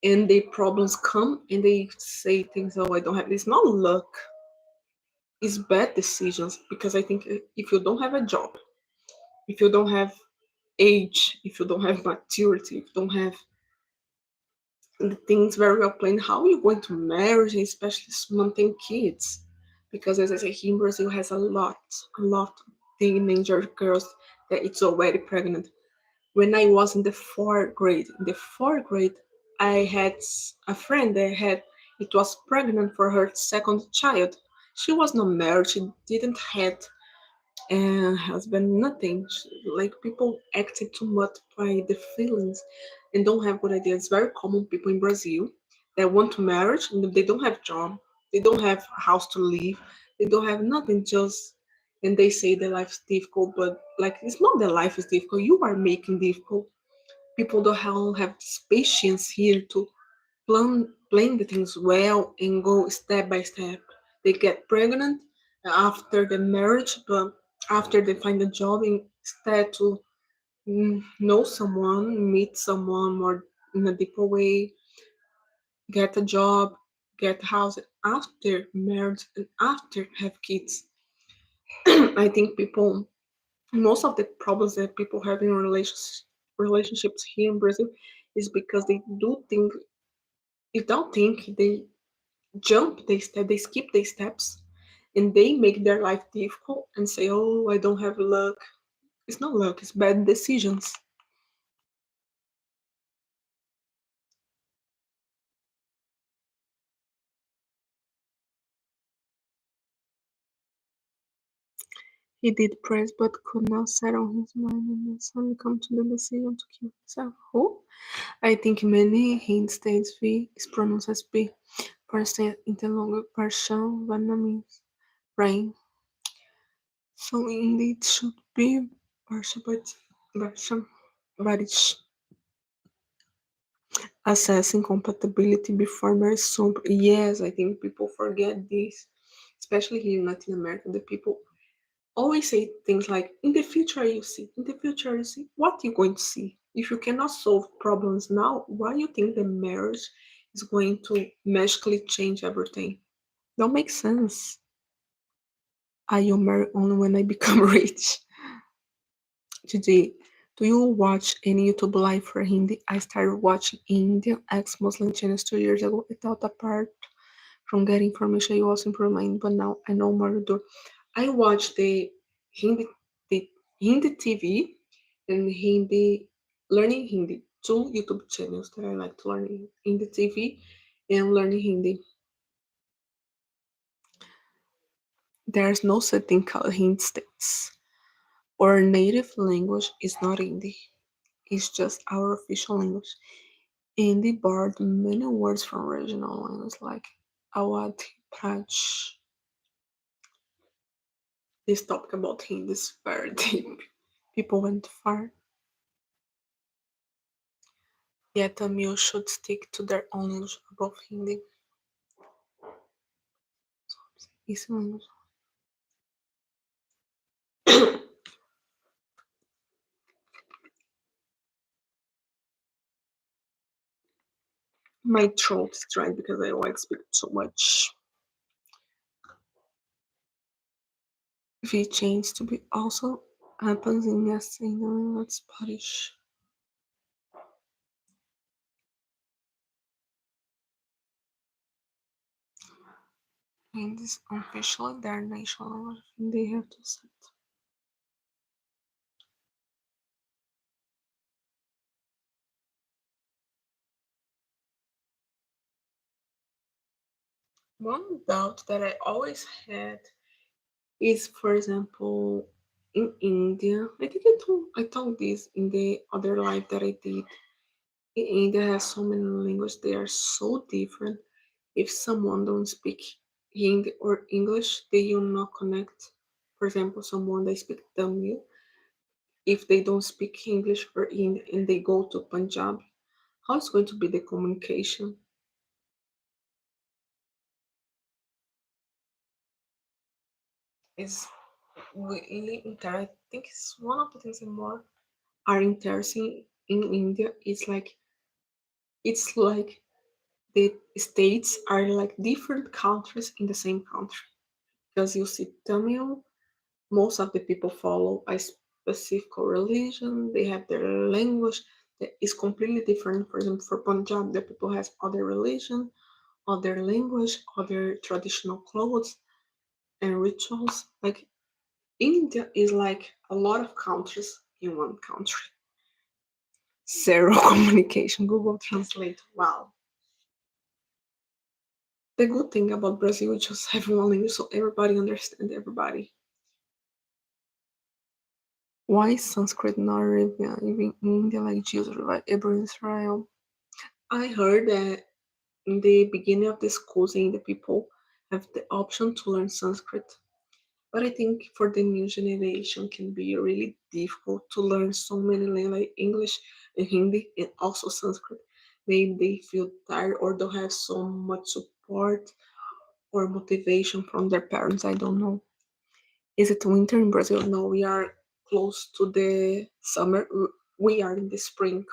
and the problems come and they say things. Oh, I don't have. It's not luck. It's bad decisions because I think if you don't have a job, if you don't have age, if you don't have maturity, if you don't have the things very well planned, how are you going to marry, and especially maintain kids? Because as I say, here in Brazil has a lot of teenager girls that it's already pregnant. When I was in the fourth grade, I had a friend that had it was pregnant for her second child. She was not married. She didn't had and has been nothing. Like people acted too much by the feelings and don't have good ideas. It's very common people in Brazil that want to marry and they don't have job, they don't have house to live, they don't have nothing. Just and they say their life is difficult, but like it's not their life is difficult. You are making difficult. People don't have this patience here to plan the things well and go step by step. They get pregnant after the marriage, but after they find a job, instead to know someone, meet someone more in a deeper way, get a job, get a house after marriage and after have kids. I think people, most of the problems that people have in relationships here in Brazil is because they do think, if don't think, they they skip their steps and they make their life difficult and say, oh, I don't have luck. It's not luck, it's bad decisions. He did press but could not settle his mind and then suddenly come to the decision to kill himself. Who? I think many Hind states V is pronounced as P. Percent interlonger partial Vietnamese rain. So indeed should be partial but it's assessing compatibility before marriage. So yes, I think people forget this, especially here in Latin America. The people always say things like, "In the future, you see. In the future, you see. What you going to see? If you cannot solve problems now, why you think the marriage is going to magically change everything? Don't make sense. I will marry only when I become rich." Gigi, do you watch any YouTube live for Hindi? I started watching Indian ex-Muslim channels 2 years ago. I thought apart from getting information, you also improve my Hindi, but now I know more to do. I watch Hindi, the Hindi TV and Hindi, learning Hindi, two YouTube channels that I like to learn Hindi TV and learning Hindi. There's no such thing called Hindi states. Our native language is not Hindi. It's just our official language. Hindi borrowed many words from regional languages like Awadhi, Praj. This topic about Hindi is very deep. People went far, yet Tamil should stick to their own language above Hindi. Easy language. My throat is dry because I always speak so much. if it changes to be also happens in yes, let's Spanish. In this official their national language, they have to set. One doubt that I always had is, for example, in India. I think I told this in the other live that I did. In India has so many languages; they are so different. If someone don't speak Hindi or English, they will not connect. For example, someone that speak Tamil, if they don't speak English or Hindi and they go to Punjab, how is going to be the communication? Is really interesting. I think it's one of the things that more are interesting in India. It's like the states are like different countries in the same country. Because you see Tamil, most of the people follow a specific religion, they have their language that is completely different. For example, for Punjab, the people have other religion, other language, other traditional clothes and rituals. Like India is like a lot of countries in one country. Zero communication. Google Translate. Wow. The good thing about Brazil is just having one language so everybody understands everybody. Why is Sanskrit not reviving in India like Jesus revived Hebrew Israel? I heard that in the beginning of the schools in the people have the option to learn Sanskrit. But I think for the new generation can be really difficult to learn so many languages like English and Hindi and also Sanskrit. Maybe they feel tired or don't have so much support or motivation from their parents. I don't know. Is it winter in Brazil? No, we are close to the summer. We are in the spring.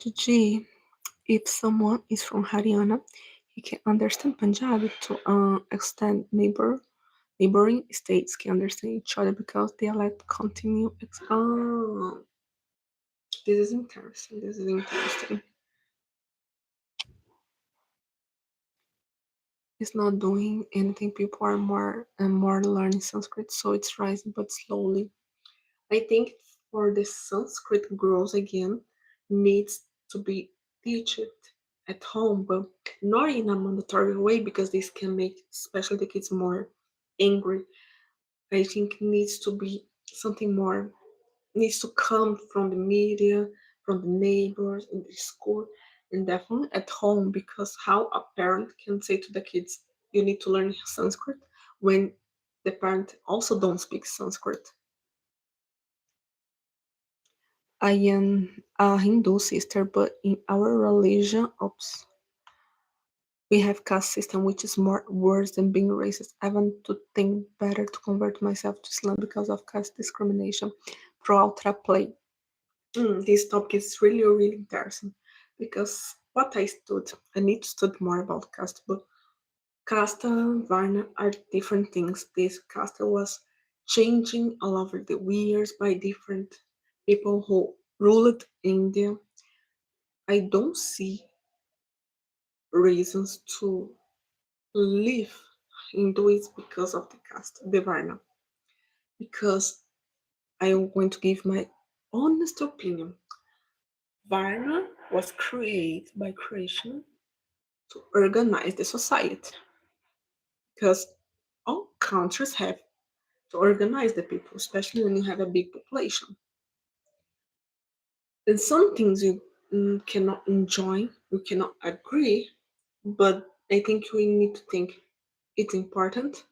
Gigi, if someone is from Haryana, he can understand Punjabi to extend neighboring states can understand each other because dialect continue. Oh, this is interesting. This is interesting. It's not doing anything. People are more and more learning Sanskrit, so it's rising but slowly. I think for the Sanskrit growth again needs to be taught at home, but not in a mandatory way because this can make especially the kids more angry. I think it needs to be something more needs to come from the media, from the neighbors, in the school, and definitely at home because how a parent can say to the kids, you need to learn Sanskrit when the parent also don't speak Sanskrit. I am a Hindu sister, but in our religion, oops, we have caste system, which is more worse than being racist. I want to think better to convert myself to Islam because of caste discrimination. Pro ultra play. This topic is really, really interesting because what I need to study more about caste, but caste and Varna are different things. This caste was changing all over the years by different people who ruled India. I don't see reasons to leave Hinduism because of the caste, the Varna. Because I am going to give my honest opinion. Varna was created by creation to organize the society because all countries have to organize the people, especially when you have a big population. And some things you cannot enjoy, you cannot agree, but I think we need to think it's important.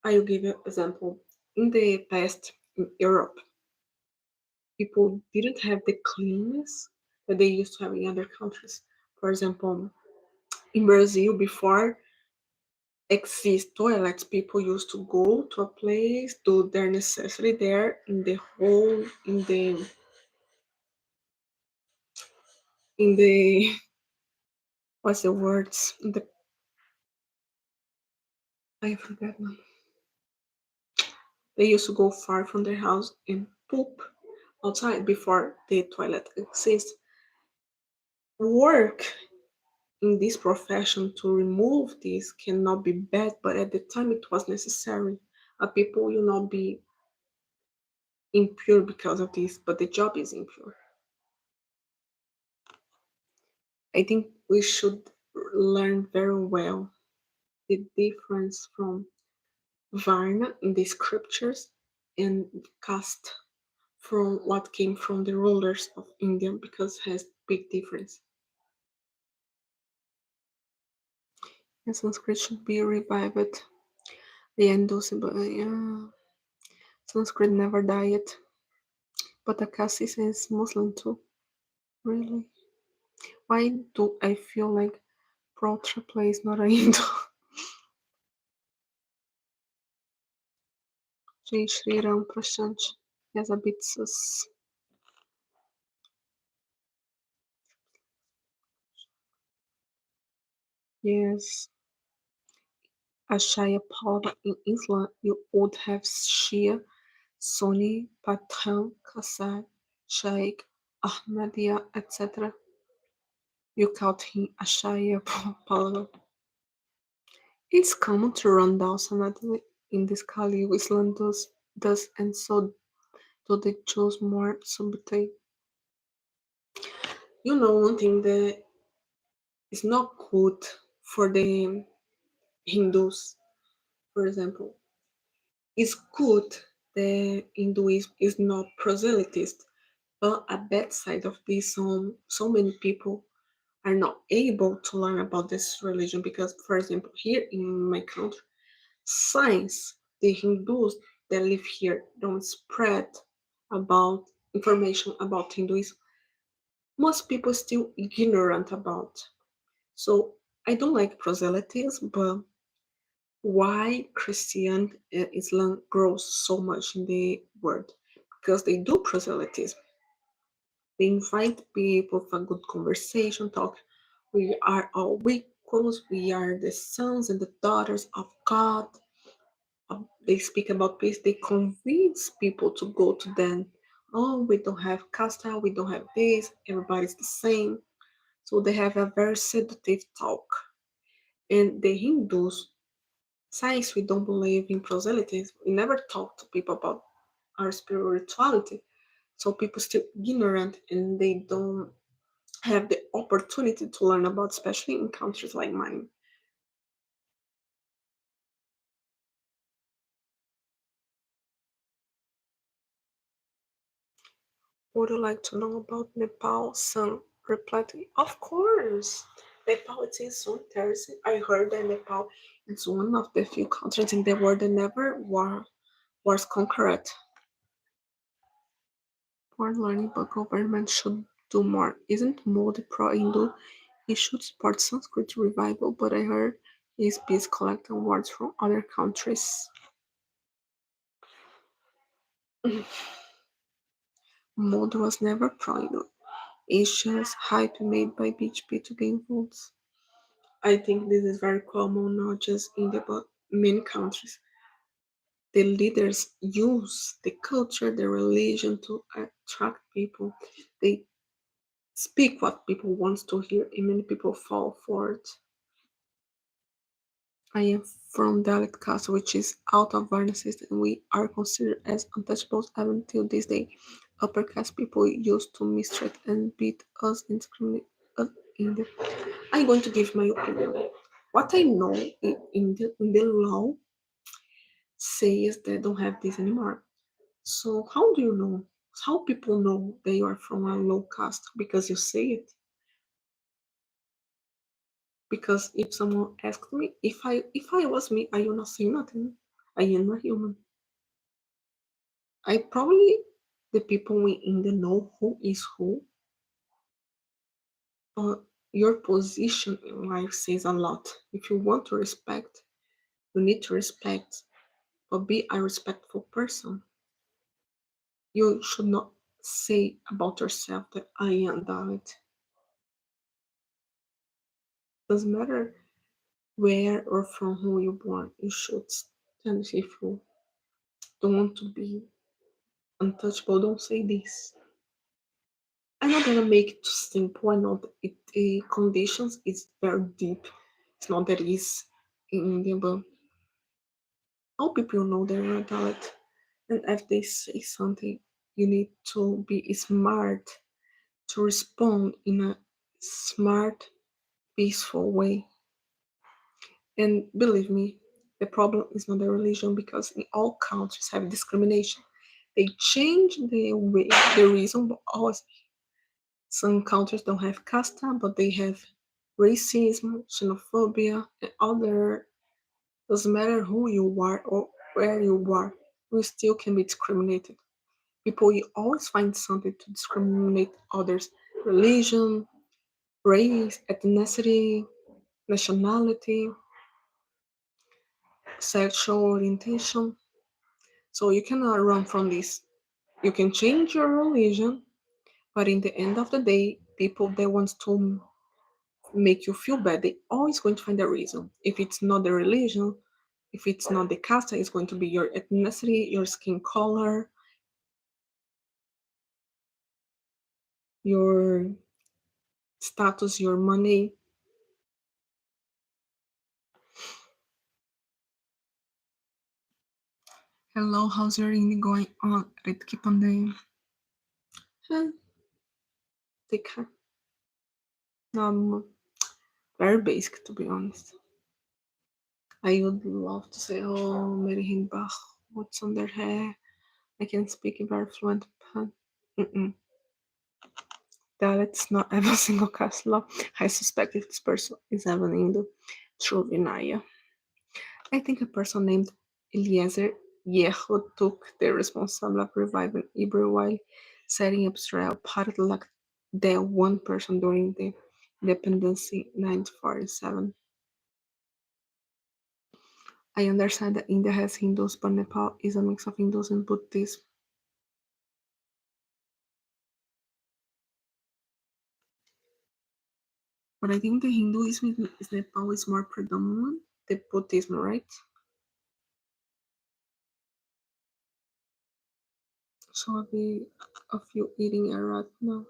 I'll give you an example. In the past, in Europe, people didn't have the cleanliness that they used to have in other countries. For example, in Brazil, before exist toilets, people used to go to a place, do their necessity there in the hole, in the what's the words? In the I forget now. They used to go far from their house and poop outside before the toilet exists. Work in this profession to remove this cannot be bad, but at the time it was necessary. People will not be impure because of this, but the job is impure. I think we should learn very well the difference from Varna in the scriptures and caste from what came from the rulers of India because it has big difference. And Sanskrit should be revived. The Hindus, but yeah, Sanskrit never died. But the caste is Muslim too. Really? Why do I feel like Pro Triple is not a Hindu? Jai Shri Ram Prashant. Yes, a bit sus. Yes. A Shia power in Islam, you would have Shia, Sunni, Pathan, Qasai, Shaikh, Ahmadiyya, etc. You called him a Shia power. It's common to run down Sanatani in this Kali Islam does and so do the Jews more subtly. You know one thing that is not good for the Hindus, for example. It's good that Hinduism is not proselytist, but a bad side of this, so many people are not able to learn about this religion because, for example, here in my country, science, the Hindus that live here don't spread about information about Hinduism. Most people still ignorant about. So I don't like proselytism, but why Christian Islam grows so much in the world? Because they do proselytism. They invite people for good conversation, talk. We are all equals. We are the sons and the daughters of God. They speak about peace. They convince people to go to them. Oh, we don't have caste, we don't have this. Everybody's the same. So they have a very seductive talk. And the Hindus, since we don't believe in proselytism, we never talk to people about our spirituality. So people still ignorant and they don't have the opportunity to learn about, especially in countries like mine. Would you like to know about Nepal? Some replied, of course. Nepal is so interesting. I heard that Nepal is one of the few countries in the world that never was conquered. More learning, but government should do more. Isn't Modi pro-Hindu? He should support Sanskrit revival, but I heard he's busy collecting awards from other countries. Modi was never pro-Hindu. It's just hype made by BHP to gain votes. I think this is very common, not just India, but many countries. The leaders use the culture, the religion to attract people. They speak what people want to hear, and many people fall for it. I am from Dalit caste, which is out of Varna system, and we are considered as untouchables up until this day. Upper caste people used to mistreat and beat us and discriminate us in the. I'm going to give my opinion. What I know in the law says they don't have this anymore. So how do you know? How people know that you are from a low caste? Because you say it. Because if someone asked me, if I was me, I would not say nothing. I am a human. I probably the people in the know who is who, but your position in life says a lot. If you want to respect, you need to respect, but be a respectful person. You should not say about yourself that I am that. Doesn't matter where or from who you're born. You should stand if you don't want to be untouchable. Don't say this. I'm not gonna make it too simple. I know that the conditions is very deep. It's not that easy in India, but all people know they're adult. And if they say something, you need to be smart to respond in a smart, peaceful way. And believe me, the problem is not the religion because in all countries have discrimination. They change the way, the reason, but always some countries don't have casta, but they have racism, xenophobia, and other. Doesn't matter who you are or where you are, you still can be discriminated. People you always find something to discriminate others: religion, race, ethnicity, nationality, sexual orientation. So you cannot run from this. You can change your religion, but in the end of the day, people that wants to make you feel bad, they always going to find a reason. If it's not the religion, if it's not the caste, it's going to be your ethnicity, your skin color, your status, your money. Hello, how's your evening going on? Let's keep on the take um very basic to be honest. I would love to say, oh, Mary Hindbach, what's on their hair? I can speak a very fluent but mm-mm. That's not every single cast law. I suspect if this person is even Hindu, through Vinaya. I think a person named Eliezer Yehud took the responsibility of reviving Hebrew while setting up Israel, part like the one person during the independence in 1947. I understand that India has Hindus, but Nepal is a mix of Hindus and Buddhism. But I think the Hinduism is Nepal is more predominant than Buddhism, right? So I'll be of you eating a rat now.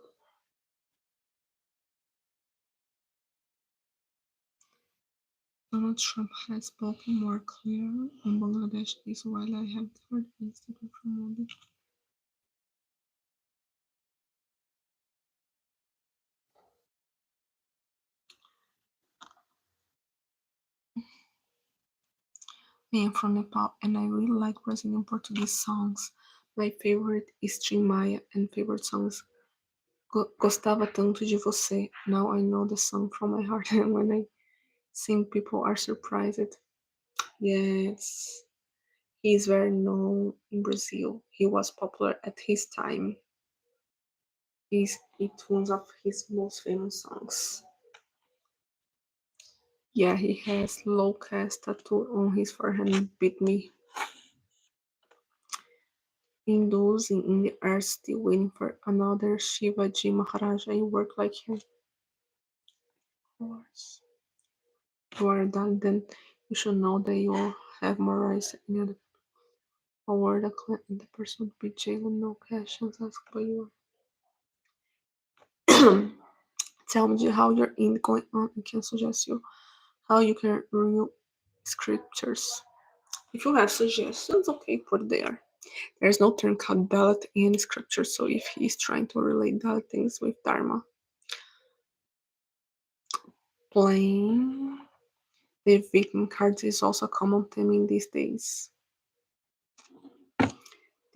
Donald Trump has spoken more clearly on Bangladesh is while I have heard Instagram from Modi. I am from Nepal and I really like Brazilian Portuguese songs. My favorite is Maya and favorite songs Gostava tanto de você. Now I know the song from my heart and when I sing people are surprised. Yes. He is very known in Brazil. He was popular at his time. It's one of his most famous songs. Yeah, he has Locust tattooed on his forehead and beat me. Hindus in India are still waiting for another Shivaji Maharaja. You work like him. Of course. You are done, then you should know that you have more rights than any other award a client and the person would be jailed with no questions asked by you. Tell me how your in going on. I can suggest you how you can renew scriptures. If you have suggestions, okay, put there. There's no term called Dalit in scripture, so if he's trying to relate Dalit things with Dharma, playing the victim cards is also a common theme in these days.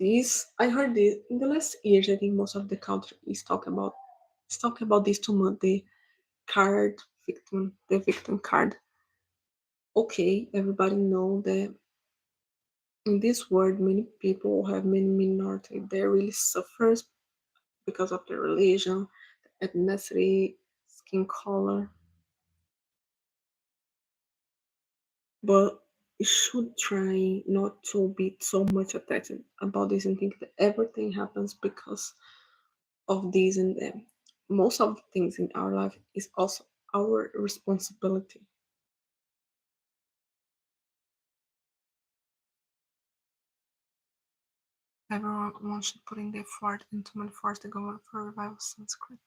This I heard this in the last years. I think most of the country is talk about this too much. The card victim, the victim card. Okay, everybody know that in this world, many people have many minority. They really suffers because of their religion, ethnicity, skin color. But you should try not to be so much attached about this and think that everything happens because of this and that. Most of the things in our life is also our responsibility. Everyone should put in the effort into enforce the government for revival Sanskrit.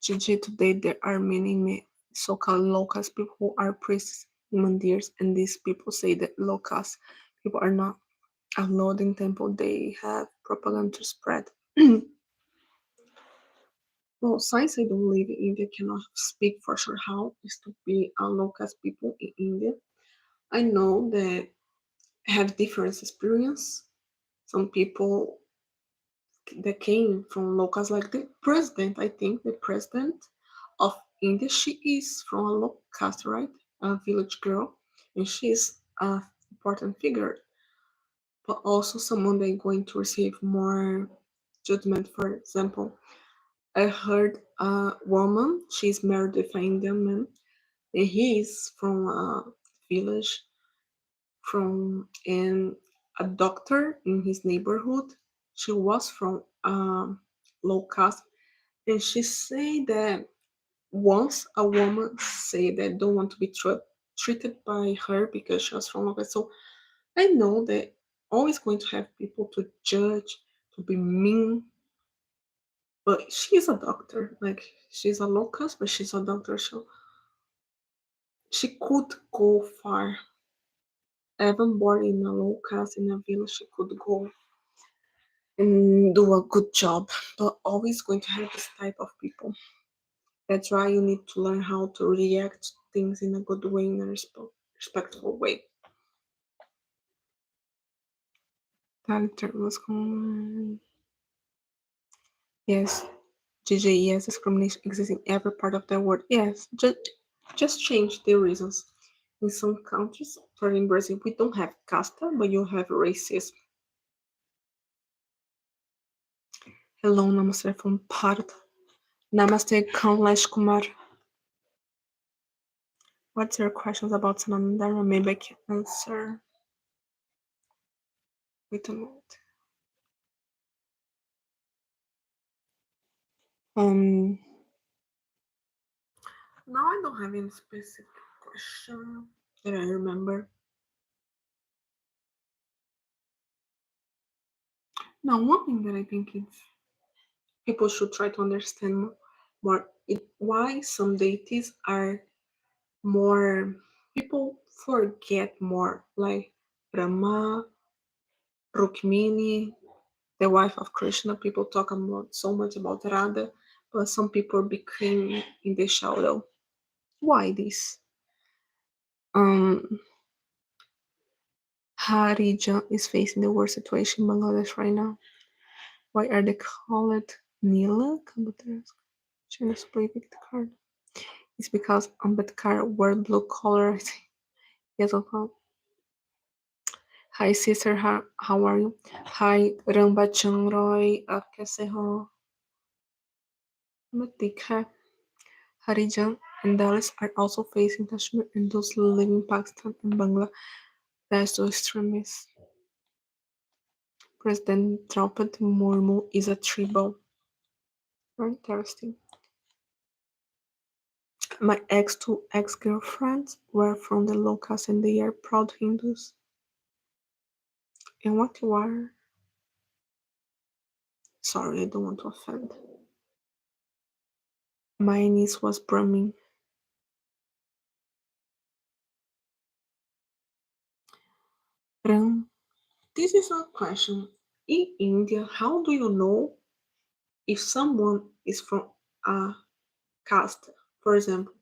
Jiji, today there are many so-called locals people who are priests in mandirs, and these people say that locals people are not allowed in temple. They have propaganda to spread. Well, since I don't live in India, cannot speak for sure how is to be a local people in India. I know that have different experience. Some people that came from locals, like the president. I think the president of India, she is from a local caste, right? A village girl, and she's a important figure, but also someone that going to receive more judgment. For example, I heard a woman, she's married with an Indian man, and he is from a village from and a doctor in his neighborhood. She was from low caste, and she said that once a woman said that don't want to be treated by her because she was from low caste. So I know that always going to have people to judge, to be mean, but she's a doctor. Like she's a low caste, but she's a doctor, so she could go far. Even born in a low caste in a village, she could go and do a good job, but always going to have this type of people. That's why you need to learn how to react to things in a good way, in a respectful way. Character was yes, GJ, yes, discrimination exists in every part of the world. Yes, just change the reasons. In some countries, for in Brazil, we don't have casta, but you have racism. Hello, namaste from Bharat. Namaste, Kamlesh Kumar. What's your questions about Sanandara? Maybe I can answer. Wait a minute. Um, Now I don't have any specific question that I remember. Now, one thing that I think is people should try to understand more why some deities are more people forget more, like Brahma, Rukmini, the wife of Krishna. People talk about so much about Radha, but some people became in the shadow. Why this? Um, Harijan is facing the worst situation in Bangladesh right now. Why are they called Nila Computers? China's prefix card. It's because Ambedkar wore blue color. Yes, okay. Hi sister, how are you? Hi Rambachang Roy, आप कैसे हो? मैं ठीक है. Harijan and Dalits are also facing Kashmir and those living in Pakistan and Bangladesh to extremists. President Draupadi Murmu is a tribal. Very interesting. My two ex-girlfriends were from the locals and they are proud Hindus. And what you are? Sorry, I don't want to offend. My niece was Brahmin. Ram, this is a question. In India, how do you know if someone is from a caste? For example,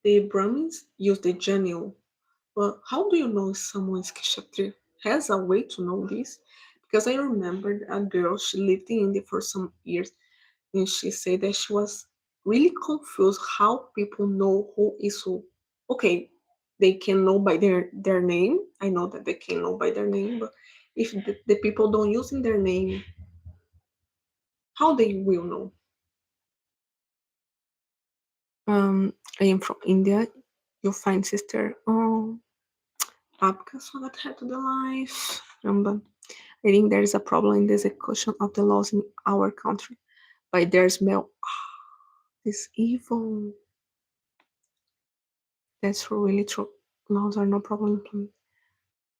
the Brahmins use the Janu. But how do you know if someone is Kshatriya? Has a way to know this? Because I remembered a girl, she lived in India for some years, and she said that she was really confused how people know who is who. Okay, they can know by their name. I know that they can know by their name, but if the people don't using their name, how they will know? I am from India. You find sister. Oh, आपका स्वागत है to the life. I think there is a problem in the execution of the laws in our country. By their smell, this evil. That's really true. Laws are no problem.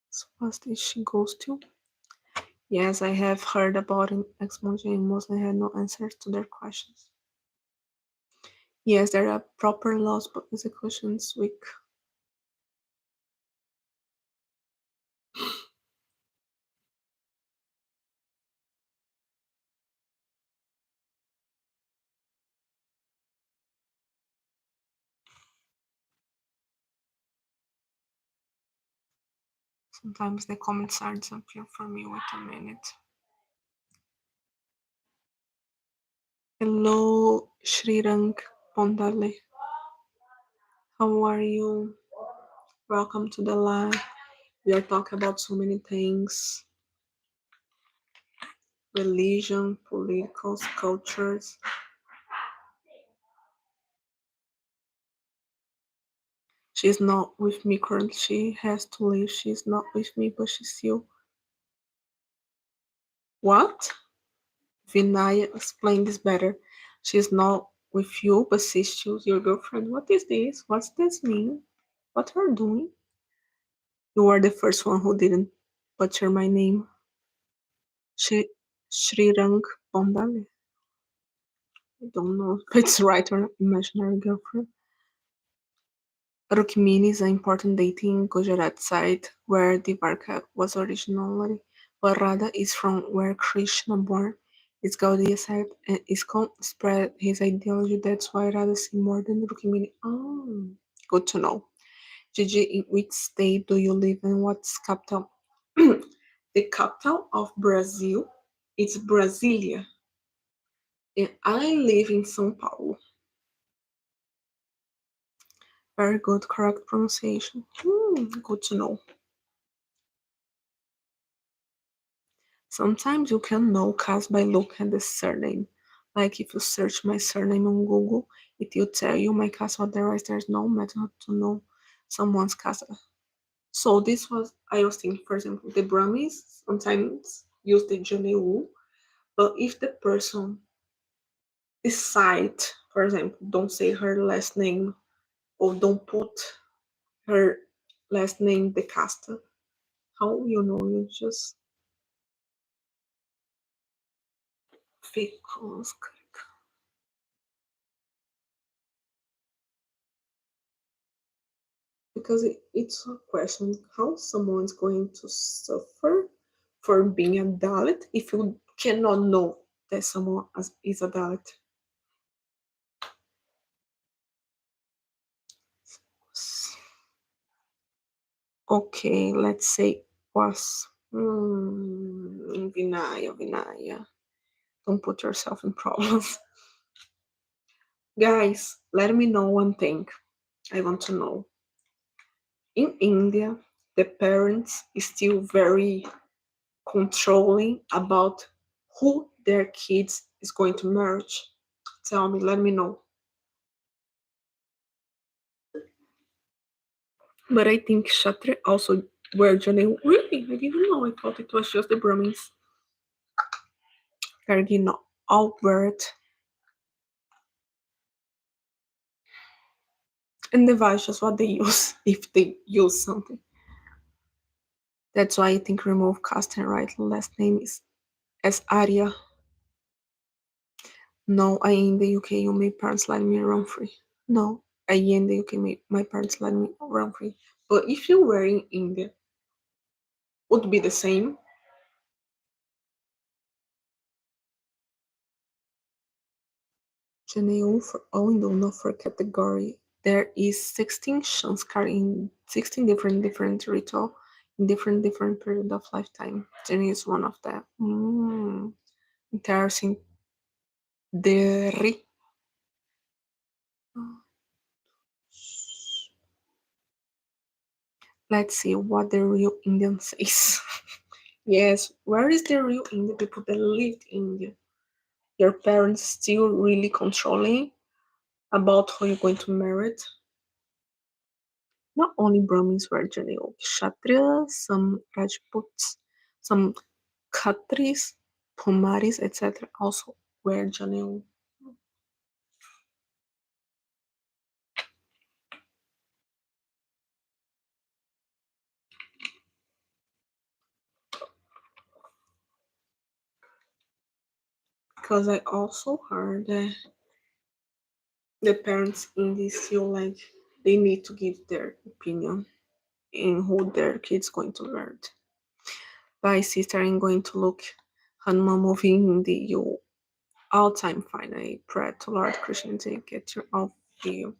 So what she goes to? Yes, I have heard about it. Exmunge and mostly had no answers to their questions. Yes, there are proper laws, but executions weak. Sometimes the comments are disappear for me. Wait a minute. Hello, Shrirang Pondale. How are you? Welcome to the live. We are talking about so many things: religion, political, cultures. She's not with me currently. She has to leave. She's not with me, but she's still. What? Vinaya, explain this better. She's not with you, but she's still your girlfriend. What is this? What's this mean? What are you doing? You are the first one who didn't butcher my name. Shri Srirang Bondale. I don't know if it's right or imaginary girlfriend. Rukmini is an important deity in Gujarat side where Dvarka was originally, but Radha is from where Krishna born. It's Gaudiya side and ISKCON spread his ideology. That's why Radha see more than Rukmini. Oh, good to know. Gigi, in which state do you live and what's capital? The capital of Brazil is Brasilia, and I live in São Paulo. Very good, correct pronunciation. Good to know. Sometimes you can know cast by look at the surname. Like if you search my surname on Google, it will tell you my caste, otherwise there's no method to know someone's caste. So this was, I was thinking, for example, the Brahmins sometimes use the Janeu, but if the person decide, for example, don't say her last name or don't put her last name the caste, how you know you just because it's a question how someone's going to suffer for being a Dalit if you cannot know that someone is a Dalit. Okay, let's say was Vinaya. Don't put yourself in problems. Guys, let me know one thing. I want to know. In India, the parents is still very controlling about who their kids is going to marry. Tell me, let me know. But I think Kshatriya also wear Janeu. Really? I didn't know. I thought it was just the Brahmins. Kargina all wear it. And the Vaishyas, what they use, if they use something. That's why I think remove caste and write last name is as Arya. No, I in the UK, my parents let me run free. No, I in the UK, my parents let me run free. But if you were in India, would be the same. Janeu for all window for category. There is 16 Shanskar in 16 different ritual in different period of lifetime. Janeu is one of them. Interesting. The Let's see what the real Indian says. Yes, where is the real Indian people that lived in India? Your parents still really controlling about who you're going to marry? Not only Brahmins were general Kshatriyas, some Rajputs, some Khatris, Pumaris, etc. also were general. Because I also heard that the parents in this feel like they need to give their opinion in who their kid's going to marry. My sister, I'm going to look Hanuman movie in the you all time fine. I pray to Lord Krishna to get your off view.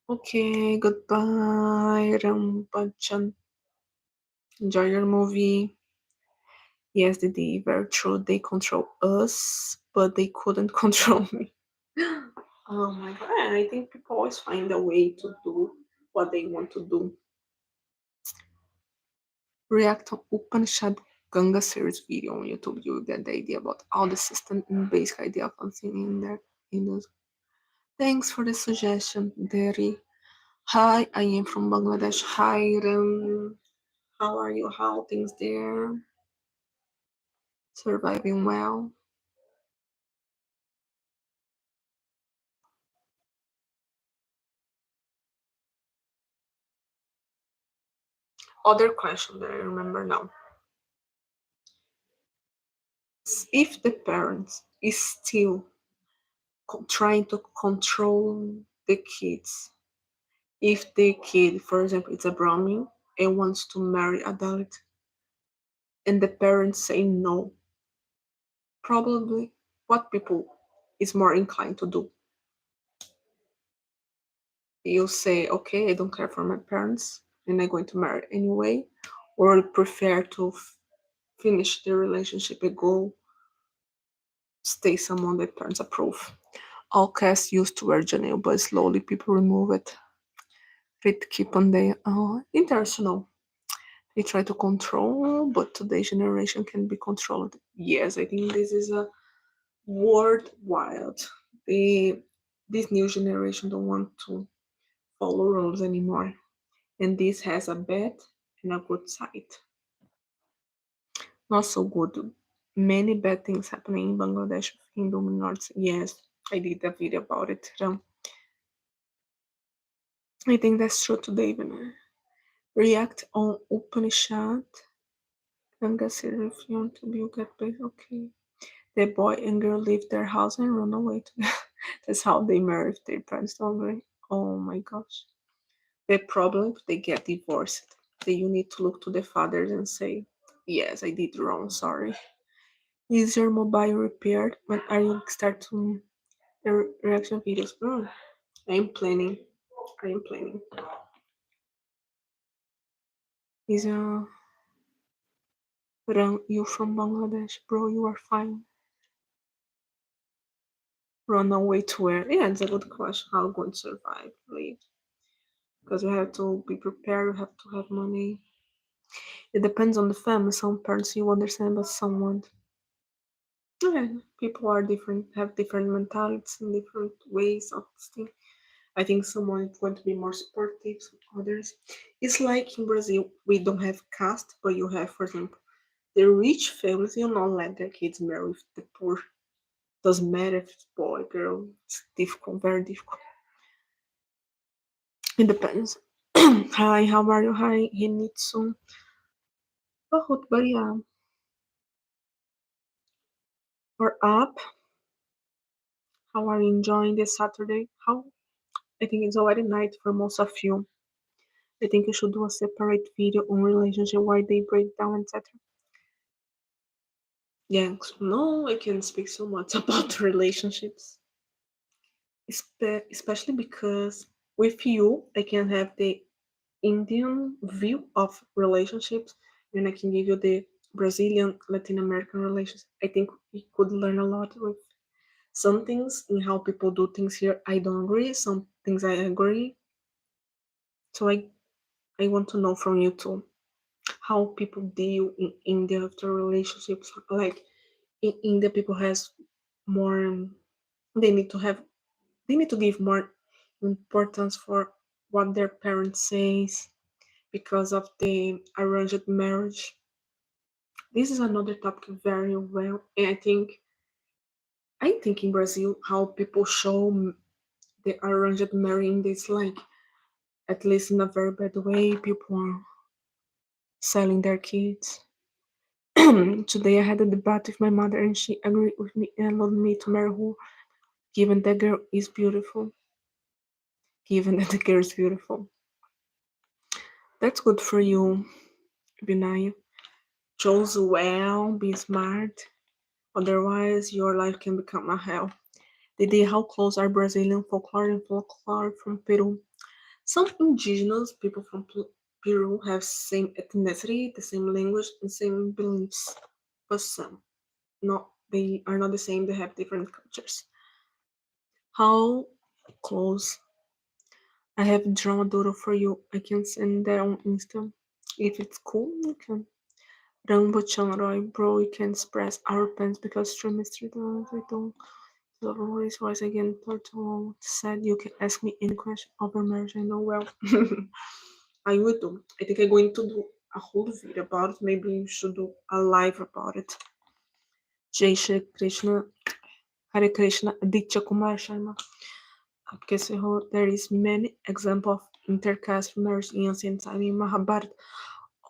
Okay, goodbye, Rambachan. Enjoy your movie. Yes, Didi, very true. They control us, but they couldn't control me. Oh my god, I think people always find a way to do what they want to do. React to Upanishad Ganga series video on YouTube. You'll get the idea about all the system and basic idea of something in there. In those. Thanks for the suggestion, Derry. Hi, I am from Bangladesh. Hi, Ram. How are you? How things there? Surviving well. Other question that I remember now. If the parents is still trying to control the kids, if the kid, for example, is a Brahmin and wants to marry a Dalit, and the parents say no, probably what people is more inclined to do? You say, okay, I don't care for my parents and I'm going to marry anyway, or you prefer to finish the relationship and go stay someone that parents approve. All casts used to wear Janelle, but slowly people remove it. It keep on there. International. They try to control, but today's generation can be controlled. Yes, I think this is a worldwide. They this new generation don't want to follow rules anymore, and this has a bad and a good side. Not so good. Many bad things happening in Bangladesh with Hindu minorities. Yes, I did a video about it. I think that's true today. Even react on Upanishad. Ganga said if you want to be, you get paid. Okay. The boy and girl leave their house and run away together. That's how they marry if their parents don't agree. Oh my gosh. The problem if they get divorced. Then you need to look to the fathers and say, yes, I did wrong, sorry. Is your mobile repaired? When are you start to the reaction videos? I'm planning. I am planning. Is you from Bangladesh, bro? You are fine. Run away to where? Yeah, it's a good question. How going to survive? Live? Because you have to be prepared. You have to have money. It depends on the family. Some parents you understand, but some won't. Yeah, people are different, have different mentalities and different ways of thinking. I think someone is going to be more supportive, others. It's like in Brazil, we don't have caste, but you have, for example, the rich families will not let their kids marry with the poor. Doesn't matter if it's boy, girl, it's difficult, very difficult. It depends. Hi, how are you? Hi, Hinitsu. बहुत बढ़िया. We're up. How are you enjoying this Saturday? How? I think it's already night for most of you. I think you should do a separate video on relationship, why they break down, etc. Yeah, no, I can speak so much about relationships, especially because with you, I can have the Indian view of relationships, and I can give you the Brazilian, Latin American relations. I think we could learn a lot with some things in how people do things here. I don't agree. Some things I agree. So I want to know from you too how people deal in India after relationships. Like in India, people has more. They need to have. They need to give more importance for what their parents says because of the arranged marriage. This is another topic very well, and I think in Brazil how people show the arranged marrying is like at least in a very bad way. People are selling their kids. Today I had a debate with my mother and she agreed with me and allowed me to marry her, given that girl is beautiful. Given that the girl is beautiful. That's good for you, Binaya. Chose well, be smart. Otherwise, your life can become a hell. Didi, how close are Brazilian folklore and folklore from Peru? Some indigenous people from Peru have same ethnicity, the same language, and same beliefs, but some not. They are not the same. They have different cultures. How close? I have drawn a doodle for you. I can send that on Insta. If it's cool, you can. Rambo Chanroy, bro, we can express our plans because true mystery don't love always voice again. Porto said you can ask me any question over marriage. I know well. I will do. I think I'm going to do a whole video about it. Maybe you should do a live about it. Jai Shri Krishna, Hare Krishna, Aditya Kumar Sharma. Because there is many examples of intercaste marriage in ancient time in Mahabharata.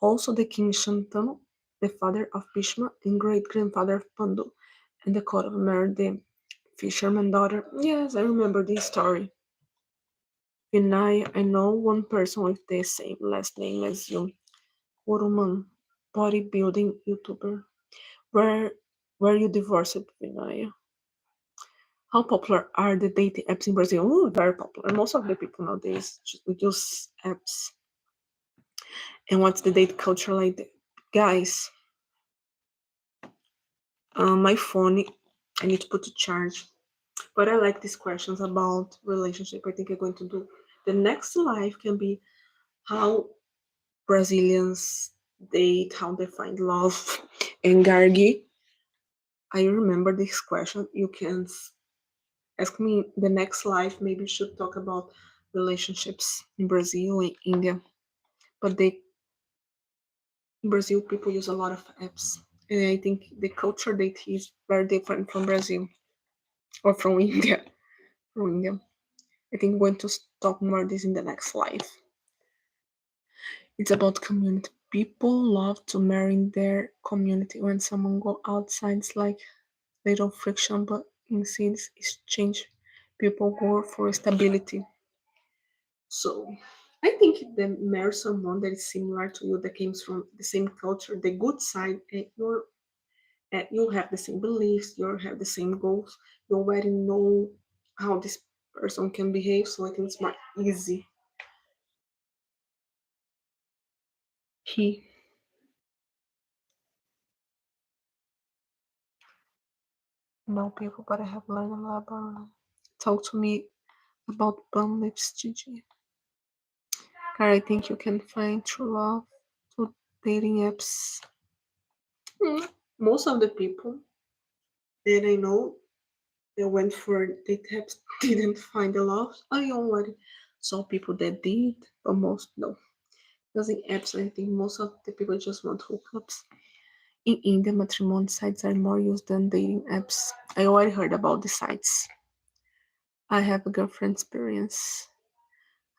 Also the king Shantanu, the father of Bhishma and great-grandfather of Pandu, and the court of married the fisherman daughter. Yes, I remember this story. Vinay, I know one person with the same last name as you. Uruman, bodybuilding YouTuber. Where were you divorced, Vinaya? How popular are the dating apps in Brazil? Oh, very popular. Most of the people nowadays use apps. And what's the date culture like? Guys, my phone, I need to put to charge. But I like these questions about relationship. I think I'm going to do the next live can be how Brazilians date, how they find love. And Gargi, I remember this question. You can ask me the next live. Maybe we should talk about relationships in Brazil and India. But they in Brazil people use a lot of apps. And I think the culture date is very different from Brazil or from India. From India. I think we're going to talk more this in the next live. It's about community. People love to marry in their community. When someone go outside, it's like little friction, but in cities, it's change. People go for stability. So I think that marry someone that is similar to you, that comes from the same culture, the good side, you have the same beliefs, you have the same goals, you already know how this person can behave. So I think it's more easy. He know people, but I have learned a lot about. Talk to me about bum lips, Gigi. I think you can find true love through dating apps. Most of the people that I know that went for date apps didn't find the love. I already saw people that did, but most no. Using apps, I think most of the people just want hookups. In India, matrimony sites are more used than dating apps. I already heard about the sites. I have a girlfriend experience.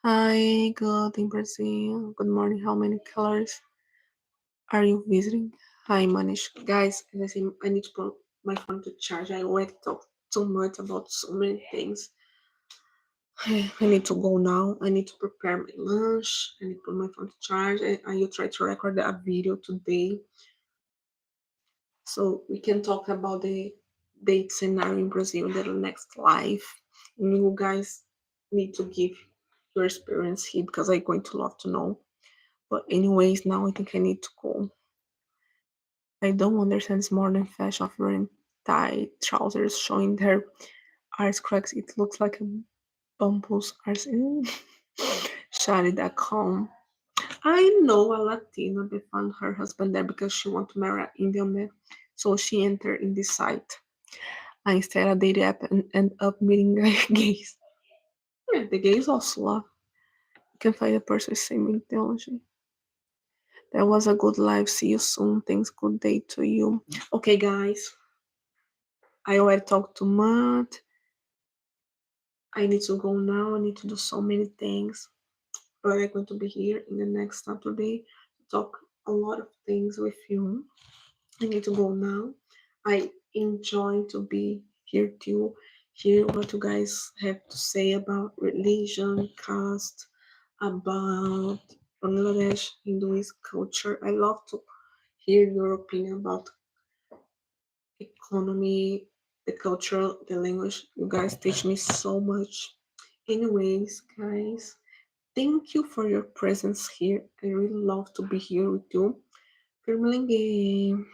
Hi, good in Brazil. Good morning. How many colors are you visiting? Hi, Manish. Guys, as I say, I need to put my phone to charge. I already talked so much about so many things. I need to go now. I need to prepare my lunch. I need to put my phone to charge. I will try to record a video today so we can talk about the date scenario in Brazil in the next live. And you guys need to give your experience here because I'm going to love to know. But anyways, now I think I need to go. I don't understand it's modern fashion of wearing tight trousers showing their arse cracks. It looks like a bamboo's arse. Shadi.com. I know a Latina that found her husband there because she want to marry an Indian man. So she entered in this site. I instead of dating app and end up meeting gays. Yeah, the gays also love. You can find a person with same ideology. That was a good live. See you soon. Thanks. Good day to you. Okay, guys. I already talked too much. I need to go now. I need to do so many things. But I'm going to be here in the next Saturday to talk a lot of things with you. I need to go now. I enjoy to be here to hear what you guys have to say about religion, caste, about Bangladesh Hinduist culture. I love to hear your opinion about economy, the culture, the language. You guys teach me so much. Anyways, guys, thank you for your presence here. I really love to be here with you. Firmelingue.